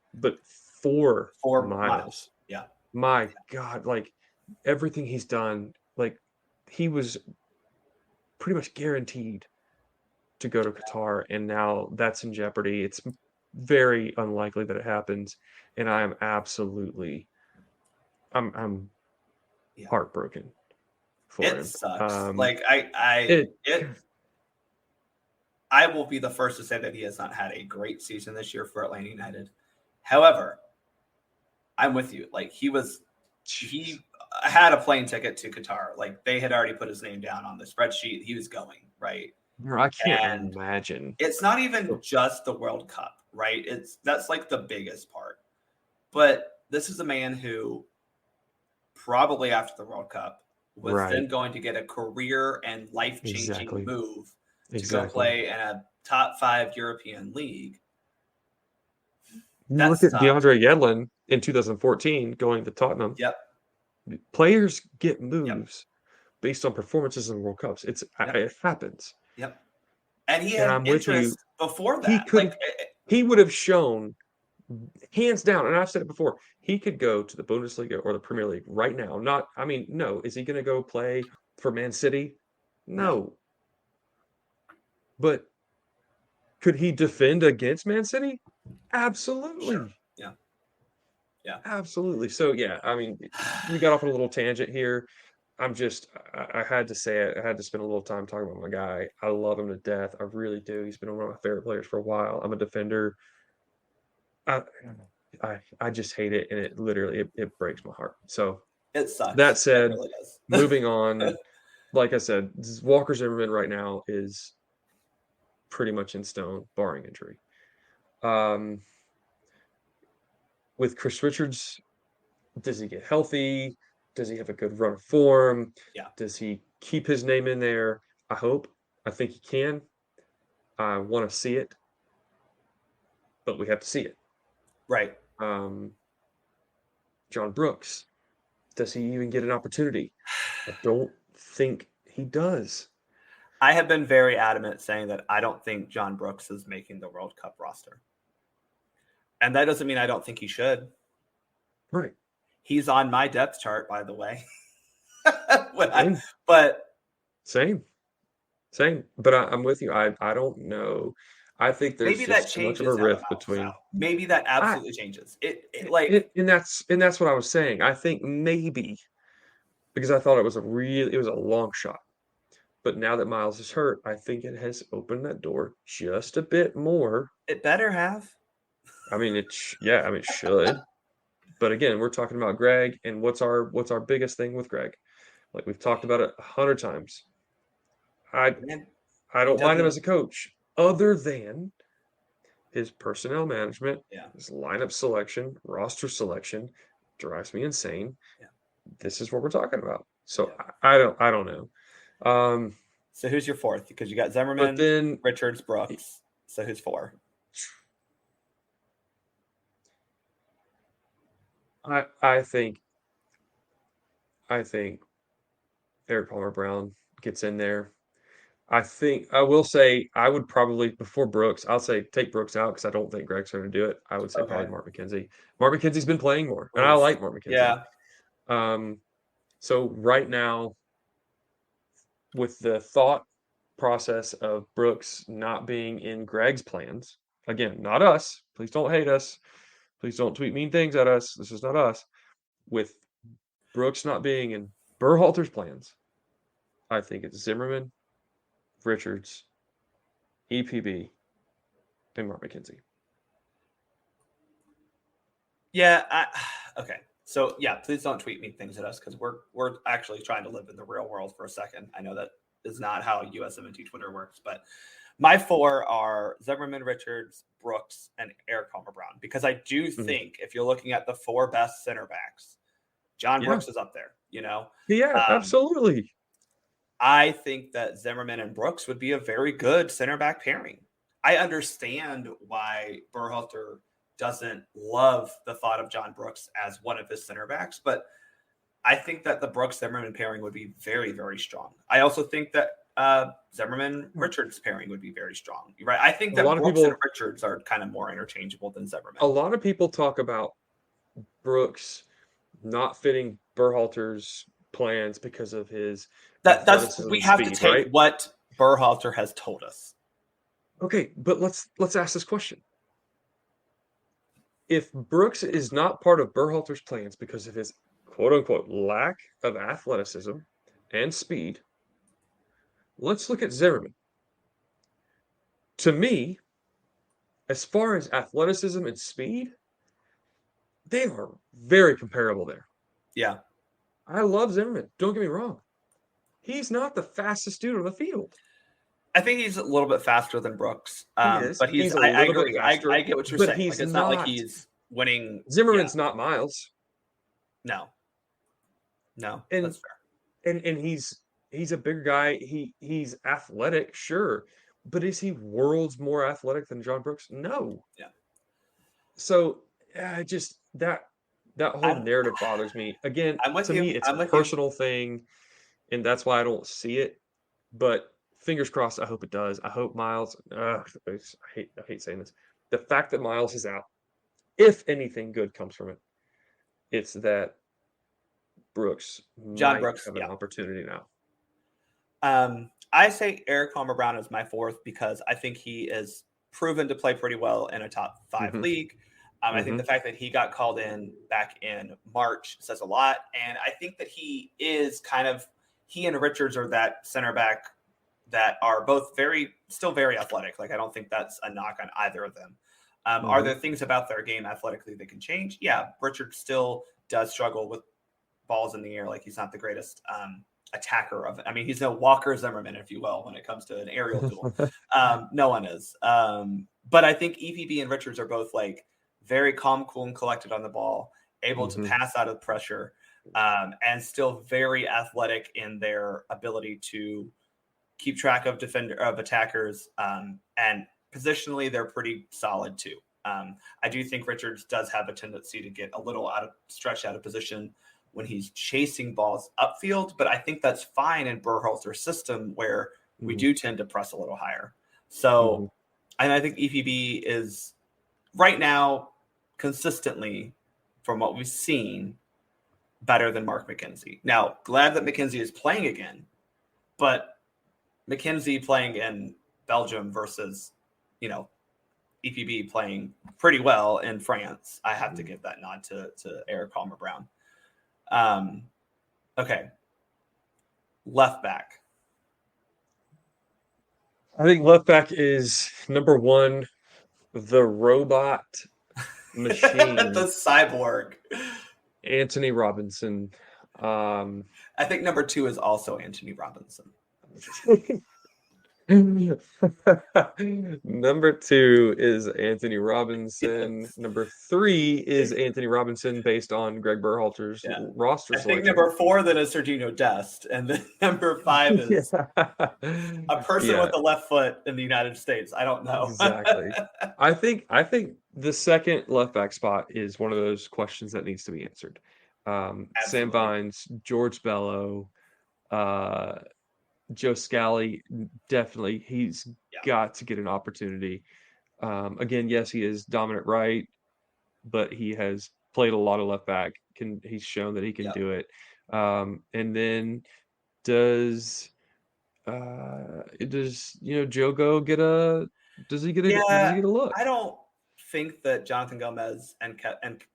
Speaker 2: for Miles.
Speaker 1: Yeah,
Speaker 2: my God, like everything he's done, like he was pretty much guaranteed to go to Qatar, and now that's in jeopardy. It's very unlikely that it happens, and I'm absolutely, I'm heartbroken for him.
Speaker 1: It sucks. Like I will be the first to say that he has not had a great season this year for Atlanta United. However, I'm with you. Like he had a plane ticket to Qatar. Like they had already put his name down on the spreadsheet. He was going, right?
Speaker 2: I can't imagine.
Speaker 1: It's not even just the World Cup, right? That's like the biggest part. But this is a man who probably after the World Cup was then going to get a career and life-changing move to go play in a top 5 European league.
Speaker 2: You look at DeAndre Yedlin in 2014 going to Tottenham.
Speaker 1: Yep.
Speaker 2: Players get moves based on performances in World Cups. It happens.
Speaker 1: Yep. And he had interest before that.
Speaker 2: He would have shown, hands down, and I've said it before, he could go to the Bundesliga or the Premier League right now. No. Is he going to go play for Man City? No. But could he defend against Man City? Absolutely.
Speaker 1: Sure. Yeah.
Speaker 2: Absolutely. So, yeah, I mean, we got off on a little tangent here. I had to say it. I had to spend a little time talking about my guy. I love him to death. I really do. He's been one of my favorite players for a while. I'm a defender. I just hate it, and it literally it breaks my heart. So
Speaker 1: it sucks.
Speaker 2: That said, really moving on, like I said, Walker Zimmerman right now is pretty much in stone, barring injury. Um, with Chris Richards, does he get healthy? Does he have a good run of form?
Speaker 1: Yeah.
Speaker 2: Does he keep his name in there? I hope. I think he can. I want to see it, but we have to see it.
Speaker 1: Right.
Speaker 2: John Brooks, does he even get an opportunity? I don't think he does.
Speaker 1: I have been very adamant saying that I don't think John Brooks is making the World Cup roster. And that doesn't mean I don't think he should.
Speaker 2: Right.
Speaker 1: He's on my depth chart, by the way.
Speaker 2: Same. But I'm with you. I don't know. I think there's
Speaker 1: maybe that
Speaker 2: just too much of a
Speaker 1: changes now that
Speaker 2: rift
Speaker 1: Miles is
Speaker 2: between.
Speaker 1: out. Maybe that absolutely changes.
Speaker 2: And that's what I was saying. I think maybe because I thought it was a long shot. But now that Miles is hurt, I think it has opened that door just a bit more.
Speaker 1: It better have.
Speaker 2: I mean, it should. But again, we're talking about Greg, and what's our biggest thing with Greg? Like we've talked about it 100 times. I don't mind him as a coach, other than his personnel management, his lineup selection, roster selection drives me insane.
Speaker 1: Yeah.
Speaker 2: This is what we're talking about. So I don't know.
Speaker 1: So who's your fourth? Because you got Zimmerman, Richards, Brooks. So who's 4?
Speaker 2: I think Eric Palmer Brown gets in there. I will say I would probably before Brooks. I'll say take Brooks out because I don't think Greg's going to do it. I would say probably Mark McKenzie. Mark McKenzie's been playing more, and I like Mark McKenzie.
Speaker 1: Yeah.
Speaker 2: So right now, with the thought process of Brooks not being in Greg's plans, again, not us. Please don't hate us. Please don't tweet mean things at us. This is not us. With Brooks not being in Berhalter's plans, I think it's Zimmerman, Richards, EPB, and Mark McKenzie.
Speaker 1: Yeah. Okay. So yeah, please don't tweet me things at us because we're actually trying to live in the real world for a second. I know that is not how USMNT Twitter works, but my 4 are Zimmerman, Richards, Brooks, and Eric Palmer Brown because I do think if you're looking at the 4 best center backs, John Brooks is up there.
Speaker 2: Yeah, absolutely.
Speaker 1: I think that Zimmerman and Brooks would be a very good center back pairing. I understand why Berhalter doesn't love the thought of John Brooks as one of his center backs, but I think that the Brooks-Zimmerman pairing would be very, very strong. I also think that Zimmerman-Richards pairing would be very strong. Right? I think that Brooks and Richards are kind of more interchangeable than Zimmerman.
Speaker 2: A lot of people talk about Brooks not fitting Berhalter's plans because of his
Speaker 1: we have to take what Berhalter has told us.
Speaker 2: Okay, but let's ask this question. If Brooks is not part of Berhalter's plans because of his quote-unquote lack of athleticism and speed, let's look at Zimmerman. To me, as far as athleticism and speed, they are very comparable there.
Speaker 1: Yeah.
Speaker 2: I love Zimmerman. Don't get me wrong. He's not the fastest dude on the field.
Speaker 1: I think he's a little bit faster than Brooks.
Speaker 2: He is.
Speaker 1: But he's I agree. I get what you're saying.
Speaker 2: He's
Speaker 1: it's not like he's winning.
Speaker 2: Zimmerman's not Miles.
Speaker 1: No,
Speaker 2: and,
Speaker 1: that's fair.
Speaker 2: And he's a bigger guy. He's athletic, sure. But is he worlds more athletic than John Brooks? No.
Speaker 1: Yeah.
Speaker 2: So just that whole narrative bothers me. Again, to me, it's a personal thing, and that's why I don't see it. But fingers crossed, I hope it does. I hope Miles. I hate saying this. The fact that Miles is out, if anything good comes from it, it's that John Brooks have an opportunity now.
Speaker 1: I say Eric Palmer Brown is my 4th because I think he is proven to play pretty well in a top 5 league. I think the fact that he got called in back in March says a lot. And I think that he and Richards are that center back that are both still very athletic. Like, I don't think that's a knock on either of them. Are there things about their game athletically that can change? Yeah. Richards still does struggle with balls in the air. Like, he's not the greatest attacker of it. I mean, he's no Walker Zimmerman, if you will, when it comes to an aerial duel. No one is. But I think EPB and Richards are both like very calm, cool, and collected on the ball, able to pass out of pressure, and still very athletic in their ability to keep track of attackers, and positionally they're pretty solid too. I do think Richards does have a tendency to get a little stretched out of position when he's chasing balls upfield, but I think that's fine in Berhalter's system where we do tend to press a little higher. So, and I think EPB is right now consistently, from what we've seen, better than Mark McKenzie. Now, glad that McKenzie is playing again, but McKenzie playing in Belgium versus, EPB playing pretty well in France, I have to give that nod to Eric Palmer Brown. Okay. Left back.
Speaker 2: I think left back is number one, the robot machine.
Speaker 1: The cyborg.
Speaker 2: Anthony Robinson.
Speaker 1: I think number two is also Anthony Robinson.
Speaker 2: Number two is Anthony Robinson. Yes. Number three is Anthony Robinson based on Greg Berhalter's roster selection.
Speaker 1: I think number four then is Serginho Dest, and then number five is a person with a left foot in the United States. I don't know.
Speaker 2: Exactly. I think the second left back spot is one of those questions that needs to be answered. Sam Vines, George Bello, Joe Scally, definitely. He's got to get an opportunity. Again, yes, he is dominant right, but he has played a lot of left back. He's shown that he can do it. And then does Jogo get a look?
Speaker 1: I don't think that Jonathan Gomez and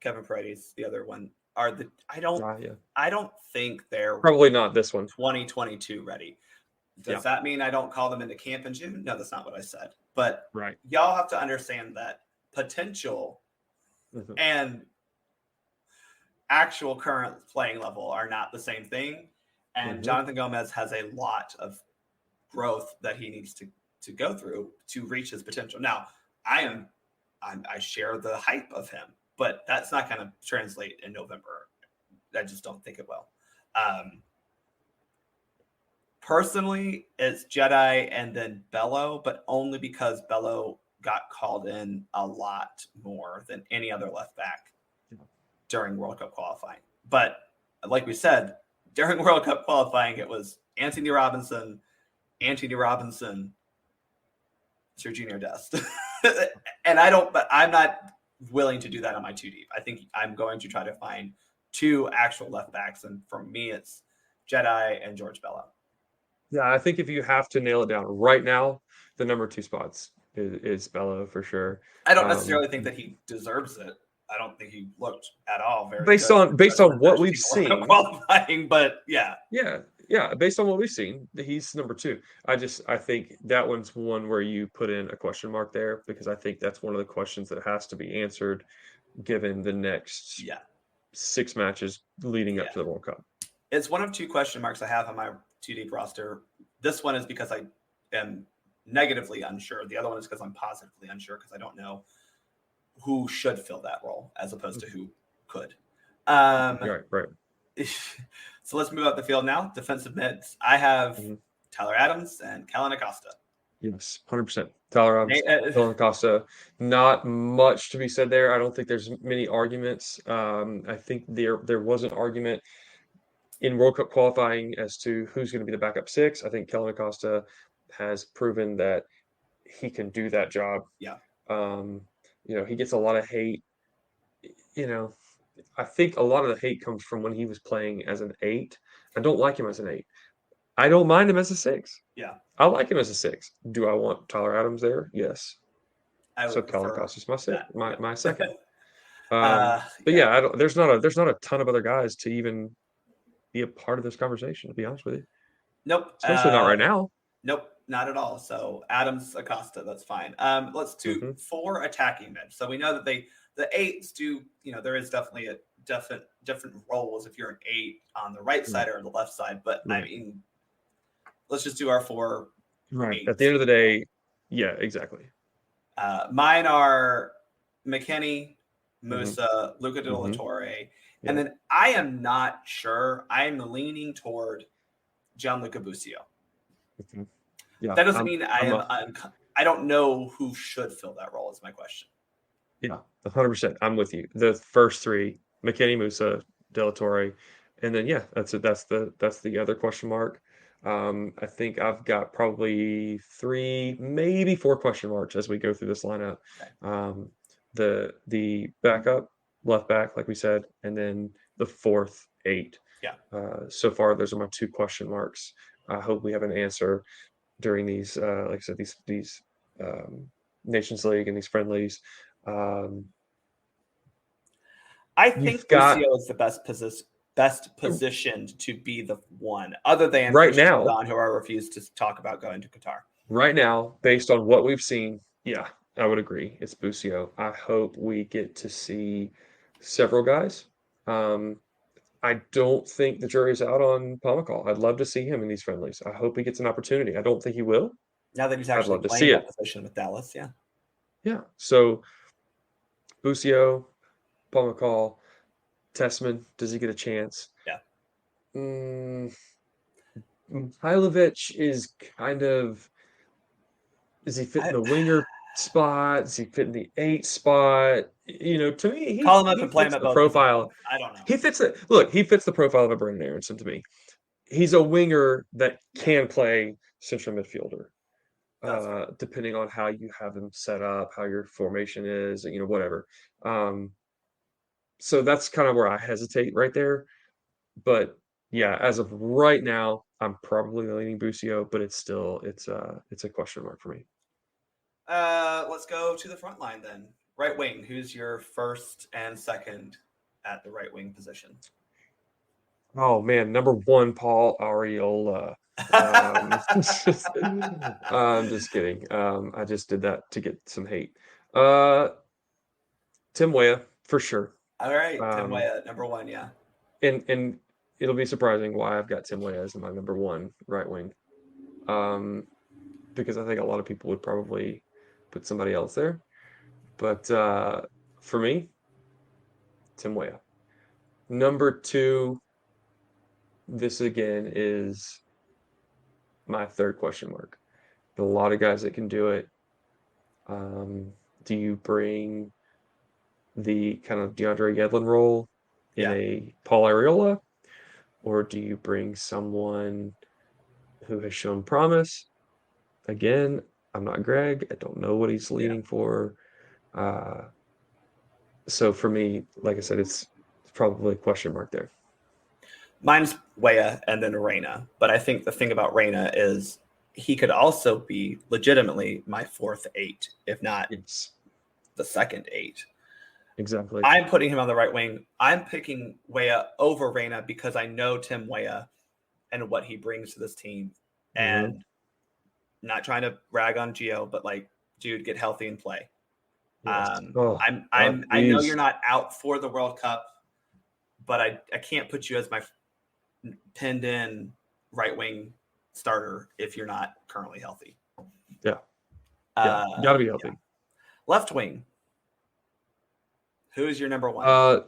Speaker 1: Kevin Paredes, the other one, are the. I don't think they're
Speaker 2: probably not this one
Speaker 1: 2022 ready. Does that mean I don't call them into camp in June? No, that's not what I said. But y'all have to understand that potential and actual current playing level are not the same thing. And Jonathan Gomez has a lot of growth that he needs to go through to reach his potential. Now, I share the hype of him, but that's not going to translate in November. I just don't think it will. Personally, it's Jedi and then Bello, but only because Bello got called in a lot more than any other left back during World Cup qualifying. But like we said, during World Cup qualifying, it was Anthony Robinson, Serginho Dest. And I'm not willing to do that on my two deep. I think I'm going to try to find two actual left backs. And for me, it's Jedi and George Bello.
Speaker 2: Yeah, I think if you have to nail it down right now, the number two spots is Bello for sure.
Speaker 1: I don't necessarily think that he deserves it. I don't think he looked at all very
Speaker 2: based on what we've seen
Speaker 1: qualifying, but yeah,
Speaker 2: based on what we've seen, he's number two. I think that one's one where you put in a question mark there because I think that's one of the questions that has to be answered given the next 6 matches leading up to the World Cup.
Speaker 1: It's one of two question marks I have on my two deep roster. This one is because I am negatively unsure. The other one is because I'm positively unsure because I don't know who should fill that role as opposed to who could.
Speaker 2: Right.
Speaker 1: So let's move up the field now. Defensive mids. I have Tyler Adams and Kellen Acosta.
Speaker 2: Yes, 100%. Tyler Adams, Kellen Acosta. Not much to be said there. I don't think there's many arguments. I think there was an argument in World Cup qualifying as to who's going to be the backup 6. I think Kellen Acosta has proven that he can do that job.
Speaker 1: Yeah.
Speaker 2: He gets a lot of hate. I think a lot of the hate comes from when he was playing as an 8. I don't like him as an 8. I don't mind him as a 6.
Speaker 1: Yeah.
Speaker 2: I like him as a 6. Do I want Tyler Adams there? Yes. So Kellen Acosta's my second. There's not a ton of other guys to even be a part of this conversation, to be honest with you.
Speaker 1: Nope.
Speaker 2: Especially not right now.
Speaker 1: Nope, not at all. So Adams, Acosta, that's fine. Let's do 4 attacking men. So we know that the 8s do, there is definitely different roles if you're an 8 on the right side or the left side. But I mean, let's just do our 4
Speaker 2: Right.
Speaker 1: 8s.
Speaker 2: At the end of the day, yeah, exactly.
Speaker 1: Mine are McKinney,
Speaker 2: Mhm.
Speaker 1: Musa, Luca De La
Speaker 2: Mhm.
Speaker 1: Torre,
Speaker 2: Yeah.
Speaker 1: and then I am not sure. I'm leaning toward Gianluca Busio.
Speaker 2: Mhm. Yeah.
Speaker 1: That doesn't mean
Speaker 2: I'm
Speaker 1: I don't know who should fill that role. Is my question.
Speaker 2: Yeah, 100%. I'm with you. The first 3, McKinney, Musa, De La Torre, and then yeah, that's it. That's the other question mark. I think I've got probably 3, maybe 4 question marks as we go through this lineup.
Speaker 1: Okay.
Speaker 2: The backup, left back, like we said, and then the fourth 8.
Speaker 1: Yeah.
Speaker 2: So far, those are my 2 question marks. I hope we have an answer during these, like I said, these Nations League and these friendlies.
Speaker 1: I think
Speaker 2: You've got
Speaker 1: Busio is the best positioned to be the one, other than
Speaker 2: right
Speaker 1: Christian
Speaker 2: now,
Speaker 1: Don, who I refuse to talk about going to Qatar.
Speaker 2: right now, based on what we've seen, yeah, I would agree. It's Busio. I hope we get to see several guys. I don't think the jury's out on Pomacall. I'd love to see him in these friendlies. I hope he gets an opportunity. I don't think he will.
Speaker 1: Now that he's
Speaker 2: I'd
Speaker 1: actually
Speaker 2: love to see
Speaker 1: playing that
Speaker 2: it.
Speaker 1: position with Dallas, yeah.
Speaker 2: Yeah. So Busio, Pomacall, Tessman, does he get a chance?
Speaker 1: Yeah.
Speaker 2: Mihailovic is kind of, is he fit in the winger spot? Does he fit in the 8 spot? To me,
Speaker 1: Call him up
Speaker 2: he
Speaker 1: and play him
Speaker 2: fits
Speaker 1: at
Speaker 2: the
Speaker 1: both
Speaker 2: profile.
Speaker 1: positions. I don't know.
Speaker 2: He fits the profile of a Brendan Aronson to me. He's a winger that can play central midfielder. Depending on how you have him set up, how your formation is, whatever. So that's kind of where I hesitate right there. But yeah, as of right now, I'm probably leaning Busio, but it's a question mark for me.
Speaker 1: Let's go to the front line then. Right wing. Who's your first and second at the right wing position?
Speaker 2: Oh man, number 1, Paul Areola. I'm just kidding. I just did that to get some hate. Tim Weah for sure.
Speaker 1: All right, Tim
Speaker 2: Um,
Speaker 1: Weah, number 1, yeah.
Speaker 2: and it'll be surprising why I've got Tim Weah as my number 1 right wing. Because I think a lot of people would probably put somebody else there. But for me, Tim Weah. Number 2, this again is my third question mark. A lot of guys that can do it. Do you bring the kind of DeAndre Yedlin role in a Paul Areola, or do you bring someone who has shown promise? Again, I'm not Greg. I don't know what he's leaning for. So for me, like I said, it's probably a question mark there.
Speaker 1: Mine's Weah and then Reyna. But I think the thing about Reyna is he could also be legitimately my fourth 8, if not the second 8.
Speaker 2: Exactly.
Speaker 1: I'm putting him on the right wing. I'm picking Weah over Reyna because I know Tim Weah and what he brings to this team. And not trying to rag on Gio, but dude, get healthy and play.
Speaker 2: Yes.
Speaker 1: I know you're not out for the World Cup, but I can't put you as my pinned in right wing starter if you're not currently healthy.
Speaker 2: Yeah. Gotta be healthy.
Speaker 1: Yeah. Left wing. Who is your number 1?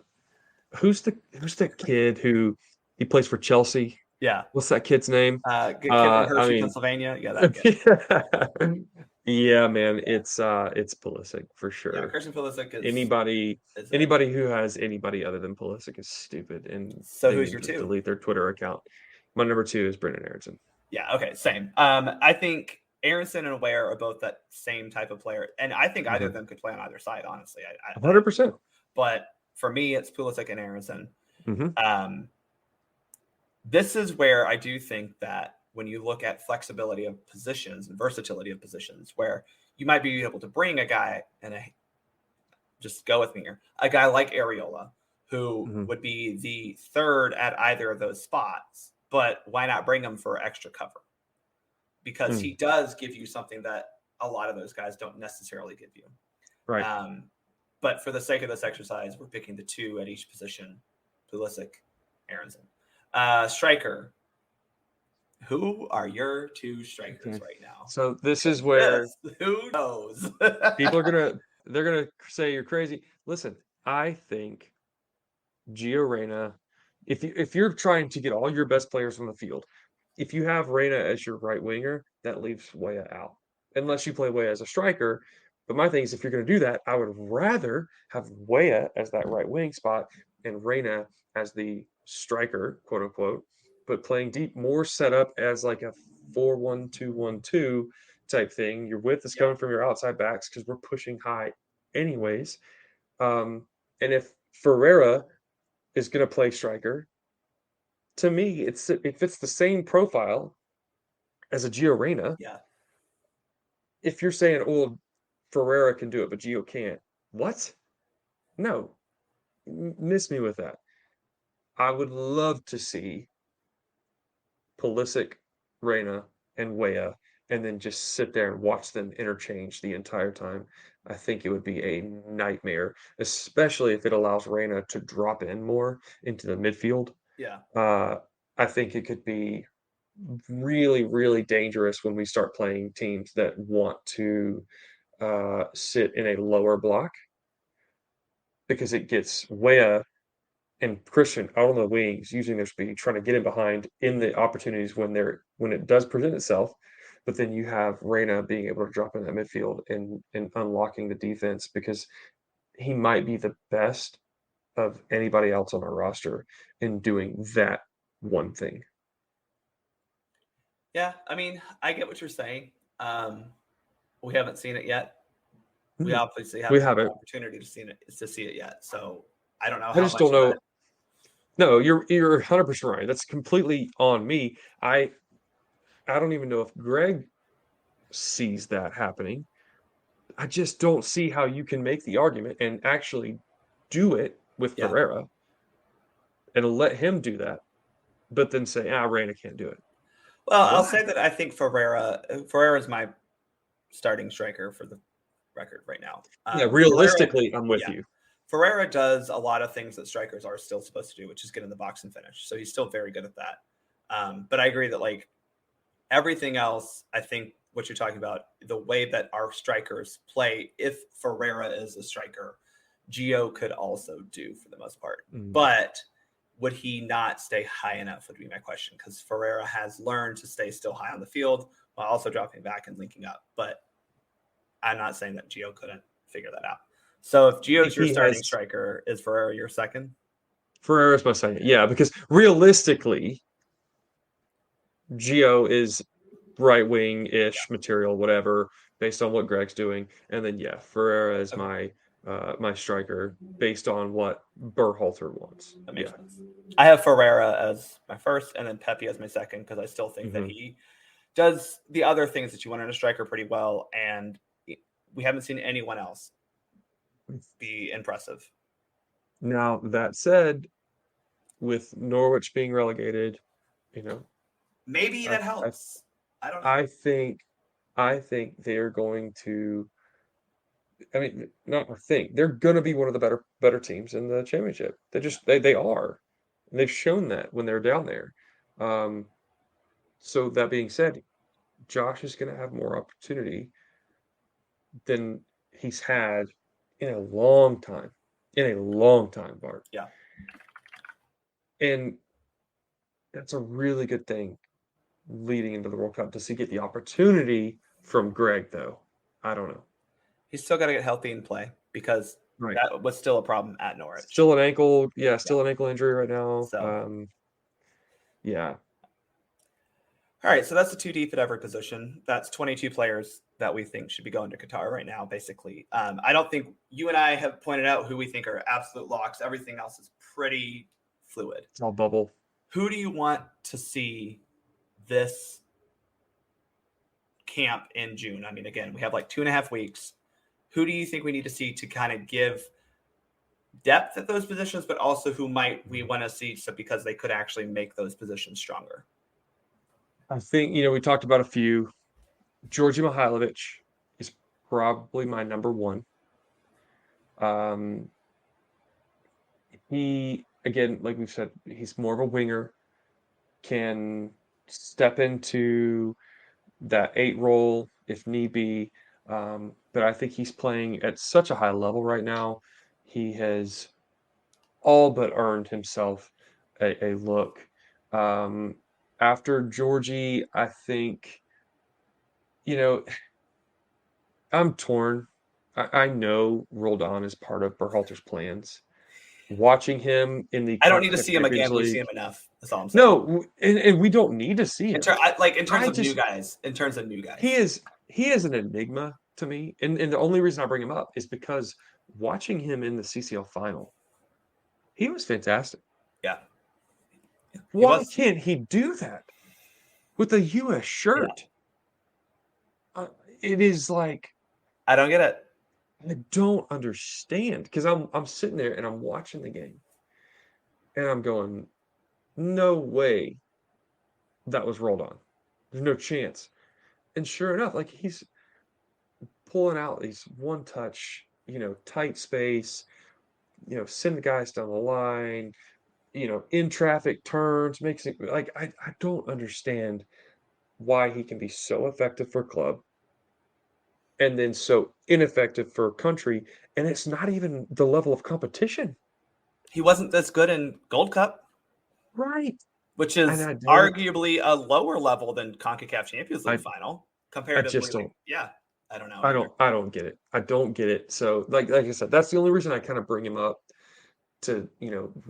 Speaker 2: Who's the kid who he plays for Chelsea?
Speaker 1: Yeah.
Speaker 2: What's that kid's name?
Speaker 1: Kid from Hershey, Pennsylvania. Yeah, that
Speaker 2: kid. Yeah, man. It's Pulisic for sure.
Speaker 1: Yeah, Christian Pulisic is
Speaker 2: anybody who has anybody other than Pulisic is stupid, and
Speaker 1: so who's your 2?
Speaker 2: Delete their Twitter account. My number 2 is Brendan Aronson.
Speaker 1: Yeah, okay, same. I think Aronson and Weah are both that same type of player, and I think either of them could play on either side. Honestly,
Speaker 2: 100%.
Speaker 1: But for me, it's Pulisic and Aronson. This is where I do think that when you look at flexibility of positions and versatility of positions, where you might be able to bring a guy just go with me here, a guy like Areola, who would be the third at either of those spots, but why not bring him for extra cover? Because he does give you something that a lot of those guys don't necessarily give you.
Speaker 2: Right.
Speaker 1: but for the sake of this exercise, we're picking the 2 at each position: Pulisic, Aronson. Striker. Who are your 2 strikers right now?
Speaker 2: So this is where
Speaker 1: who knows?
Speaker 2: people are they're gonna say you're crazy. Listen, I think Gio Reyna, if you're trying to get all your best players on the field, if you have Reyna as your right winger, that leaves Weah out. Unless you play Weah as a striker. But my thing is, if you're going to do that, I would rather have Weah as that right wing spot and Reyna as the striker, quote unquote, but playing deep, more set up as like a 4-1-2-1-2 type thing. Your width is coming from your outside backs because we're pushing high anyways. And if Ferreira is going to play striker, to me, it fits the same profile as a Gio Reyna.
Speaker 1: Yeah.
Speaker 2: If you're saying, "Oh, Ferreira can do it, but Gio can't," what? No, miss me with that. I would love to see Pulisic, Reyna, and Weah, and then just sit there and watch them interchange the entire time. I think it would be a nightmare, especially if it allows Reyna to drop in more into the midfield.
Speaker 1: Yeah.
Speaker 2: I think it could be really, really dangerous when we start playing teams that want to sit in a lower block because it gets Weah and Christian out on the wings using their speed, trying to get in behind in the opportunities when it does present itself. But then you have Reyna being able to drop in that midfield and unlocking the defense because he might be the best of anybody else on our roster in doing that one thing.
Speaker 1: Yeah, I mean, I get what you're saying. We haven't seen it yet. We obviously haven't had the opportunity to see it yet. So I don't know
Speaker 2: I
Speaker 1: how
Speaker 2: just
Speaker 1: much
Speaker 2: don't
Speaker 1: of
Speaker 2: know.
Speaker 1: that.
Speaker 2: No, you're 100% right. That's completely on me. I don't even know if Greg sees that happening. I just don't see how you can make the argument and actually do it with
Speaker 1: Yeah.
Speaker 2: Ferreira and let him do that, but then say, Reyna can't do it.
Speaker 1: Well, I'll say that I think Ferreira is my starting striker for the record right now.
Speaker 2: Yeah, realistically, I'm with you.
Speaker 1: Ferreira does a lot of things that strikers are still supposed to do, which is get in the box and finish. So he's still very good at that. But I agree that like everything else, I think what you're talking about, the way that our strikers play, if Ferreira is a striker, Gio could also do for the most part. But would he not stay high enough would be my question, because Ferreira has learned to stay still high on the field while also dropping back and linking up. But I'm not saying that Gio couldn't figure that out. So if Gio's your starting striker, is Ferreira your second?
Speaker 2: Ferreira's my second, yeah, because realistically, Gio is right wing-ish material, whatever, based on what Greg's doing. And then Ferreira is my striker based on what Berhalter wants.
Speaker 1: That makes sense. I have Ferreira as my first and then Pepe as my second, because I still think that he does the other things that you want in a striker pretty well, and we haven't seen anyone else be impressive.
Speaker 2: Now, that said, with Norwich being relegated,
Speaker 1: maybe that helps. I don't know.
Speaker 2: I think they're going to. I mean, not I think they're going to be one of the better teams in the championship. They are. And they've shown that when they're down there. So that being said, Josh is going to have more opportunity than he's had in a long time. In a long time, Bart.
Speaker 1: Yeah.
Speaker 2: And that's a really good thing leading into the World Cup. Does he get the opportunity from Greg, though? I don't know.
Speaker 1: He's still got to get healthy and play, because that was still a problem at Norwich.
Speaker 2: Still an ankle, an ankle injury right now.
Speaker 1: So.
Speaker 2: Yeah.
Speaker 1: All right, so that's the 2 deep at every position. That's 22 players that we think should be going to Qatar right now, basically. I don't think you and I have pointed out who we think are absolute locks. Everything else is pretty fluid.
Speaker 2: It's all bubble.
Speaker 1: Who do you want to see this camp in June? I mean, again, we have like 2.5 weeks. Who do you think we need to see to kind of give depth at those positions, but also who might we want to see because they could actually make those positions stronger?
Speaker 2: I think, we talked about a few. Georgi Mihailovic is probably my number one. Um, he, again, like we've said, he's more of a winger, can step into that 8 role if need be. But I think he's playing at such a high level right now. He has all but earned himself a look. Um, After Georgie, I think, you know, I'm torn. I know Roldan is part of Berhalter's plans. Watching him in the
Speaker 1: I don't need to
Speaker 2: CONCACAF
Speaker 1: see him
Speaker 2: Champions
Speaker 1: again. We see
Speaker 2: League.
Speaker 1: him enough. That's all I'm saying.
Speaker 2: No, and we don't need to see him.
Speaker 1: In terms
Speaker 2: I
Speaker 1: of new
Speaker 2: just
Speaker 1: guys. In terms of new
Speaker 2: he
Speaker 1: guys.
Speaker 2: is he is an enigma to me, and the only reason I bring him up is because watching him in the CCL final, he was fantastic.
Speaker 1: Yeah, he
Speaker 2: Why
Speaker 1: was.
Speaker 2: can't he do that with a US
Speaker 1: Yeah,
Speaker 2: shirt? Uh, it is like
Speaker 1: I don't get it.
Speaker 2: I don't understand because I'm sitting there and I'm watching the game and I'm going, no way that was rolled on. There's no chance. And sure enough, like he's pulling out these one touch, tight space, send the guys down the line, in traffic turns, makes it like I don't understand why he can be so effective for club and then so ineffective for country. And it's not even the level of competition.
Speaker 1: He wasn't this good in Gold Cup,
Speaker 2: Right.
Speaker 1: which
Speaker 2: And
Speaker 1: is
Speaker 2: I don't,
Speaker 1: arguably a lower level than CONCACAF Champions League
Speaker 2: I,
Speaker 1: final
Speaker 2: I
Speaker 1: comparatively.
Speaker 2: just don't,
Speaker 1: Yeah, I don't know
Speaker 2: I
Speaker 1: either.
Speaker 2: don't, I don't get it. I don't get it. So like I said, that's the only reason I kind of bring him up to,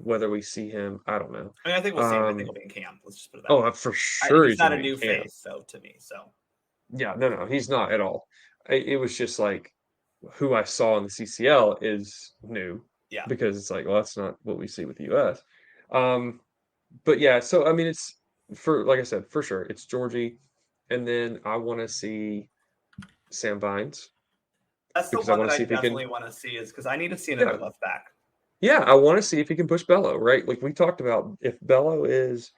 Speaker 2: whether we see him, I don't know.
Speaker 1: I mean, I think we'll see him. I think he'll be in camp. Let's just put it that way.
Speaker 2: Oh, for sure
Speaker 1: He's
Speaker 2: he's
Speaker 1: not
Speaker 2: gonna
Speaker 1: a
Speaker 2: be in
Speaker 1: new
Speaker 2: camp.
Speaker 1: face, so to me, so
Speaker 2: Yeah, no, he's not at all. It was just like who I saw in the CCL is new
Speaker 1: yeah.
Speaker 2: because it's like, well, that's not what we see with the US. Um, but yeah, so I mean, it's for like I said, for sure, it's Georgie, and then I want to see Sam Vines
Speaker 1: That's the
Speaker 2: because I
Speaker 1: one
Speaker 2: want
Speaker 1: that
Speaker 2: to
Speaker 1: I
Speaker 2: see if he can.
Speaker 1: definitely want to see is because I need to see another
Speaker 2: Yeah,
Speaker 1: left back.
Speaker 2: yeah, I want to see if he can push Bello, right? Like we talked about, if Bello is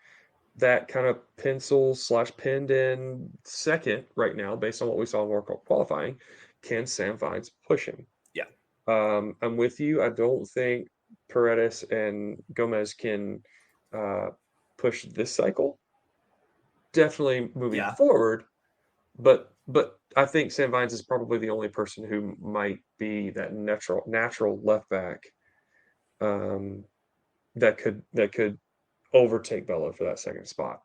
Speaker 2: that kind of pencil slash pinned in second right now, based on what we saw in World Cup qualifying, can Sam Vines push him?
Speaker 1: Yeah.
Speaker 2: I'm with you. I don't think Paredes and Gomez can push this cycle. Definitely moving
Speaker 1: Yeah.
Speaker 2: forward, but I think Sam Vines is probably the only person who might be that natural left back um, that could overtake Bello for that second spot.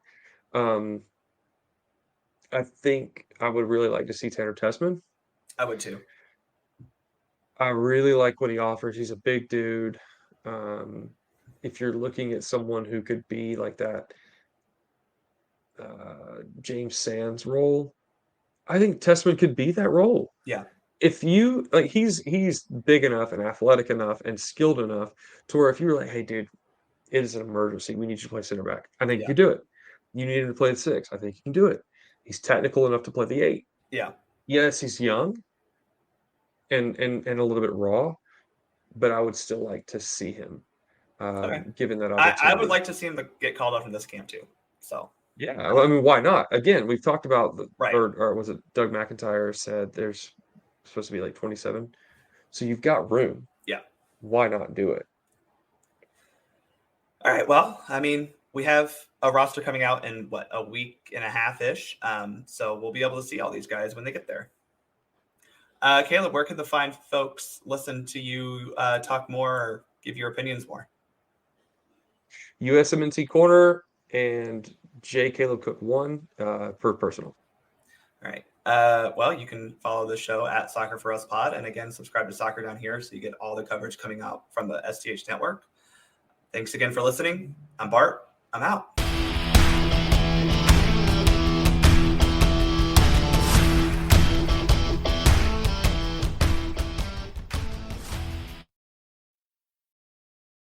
Speaker 2: Um, I think I would really like to see Tanner Tessman.
Speaker 1: I would too.
Speaker 2: I really like what he offers. He's a big dude. Um, if you're looking at someone who could be like that James Sands role, I think Tessman could be that role.
Speaker 1: Yeah.
Speaker 2: If you like, he's big enough and athletic enough and skilled enough to where if you were like, hey, dude, it is an emergency. We need you to play center back. I think you
Speaker 1: Yeah.
Speaker 2: could do it. You need him to play the 6. I think you can do it. He's technical enough to play the 8.
Speaker 1: Yeah.
Speaker 2: Yes, he's young and a little bit raw, but I would still like to see him
Speaker 1: Okay.
Speaker 2: given that
Speaker 1: I would
Speaker 2: opportunity.
Speaker 1: like to see him get called up from this camp too. So
Speaker 2: Yeah, I mean, why not? Again, we've talked about
Speaker 1: right.
Speaker 2: or was it Doug McIntyre said there's supposed to be like 27, so you've got room.
Speaker 1: Yeah.
Speaker 2: Why not do it?
Speaker 1: All right. Well, I mean, we have a roster coming out in what, a week and a half ish. So we'll be able to see all these guys when they get there. Caleb, where can the fine folks listen to you talk more or give your opinions more?
Speaker 2: USMNT Corner and J Caleb Cook 1 per personal.
Speaker 1: All right. Well, you can follow the show at Soccer for Us Pod. And again, subscribe to Soccer Down Here so you get all the coverage coming out from the STH network. Thanks again for listening. I'm Bart. I'm out.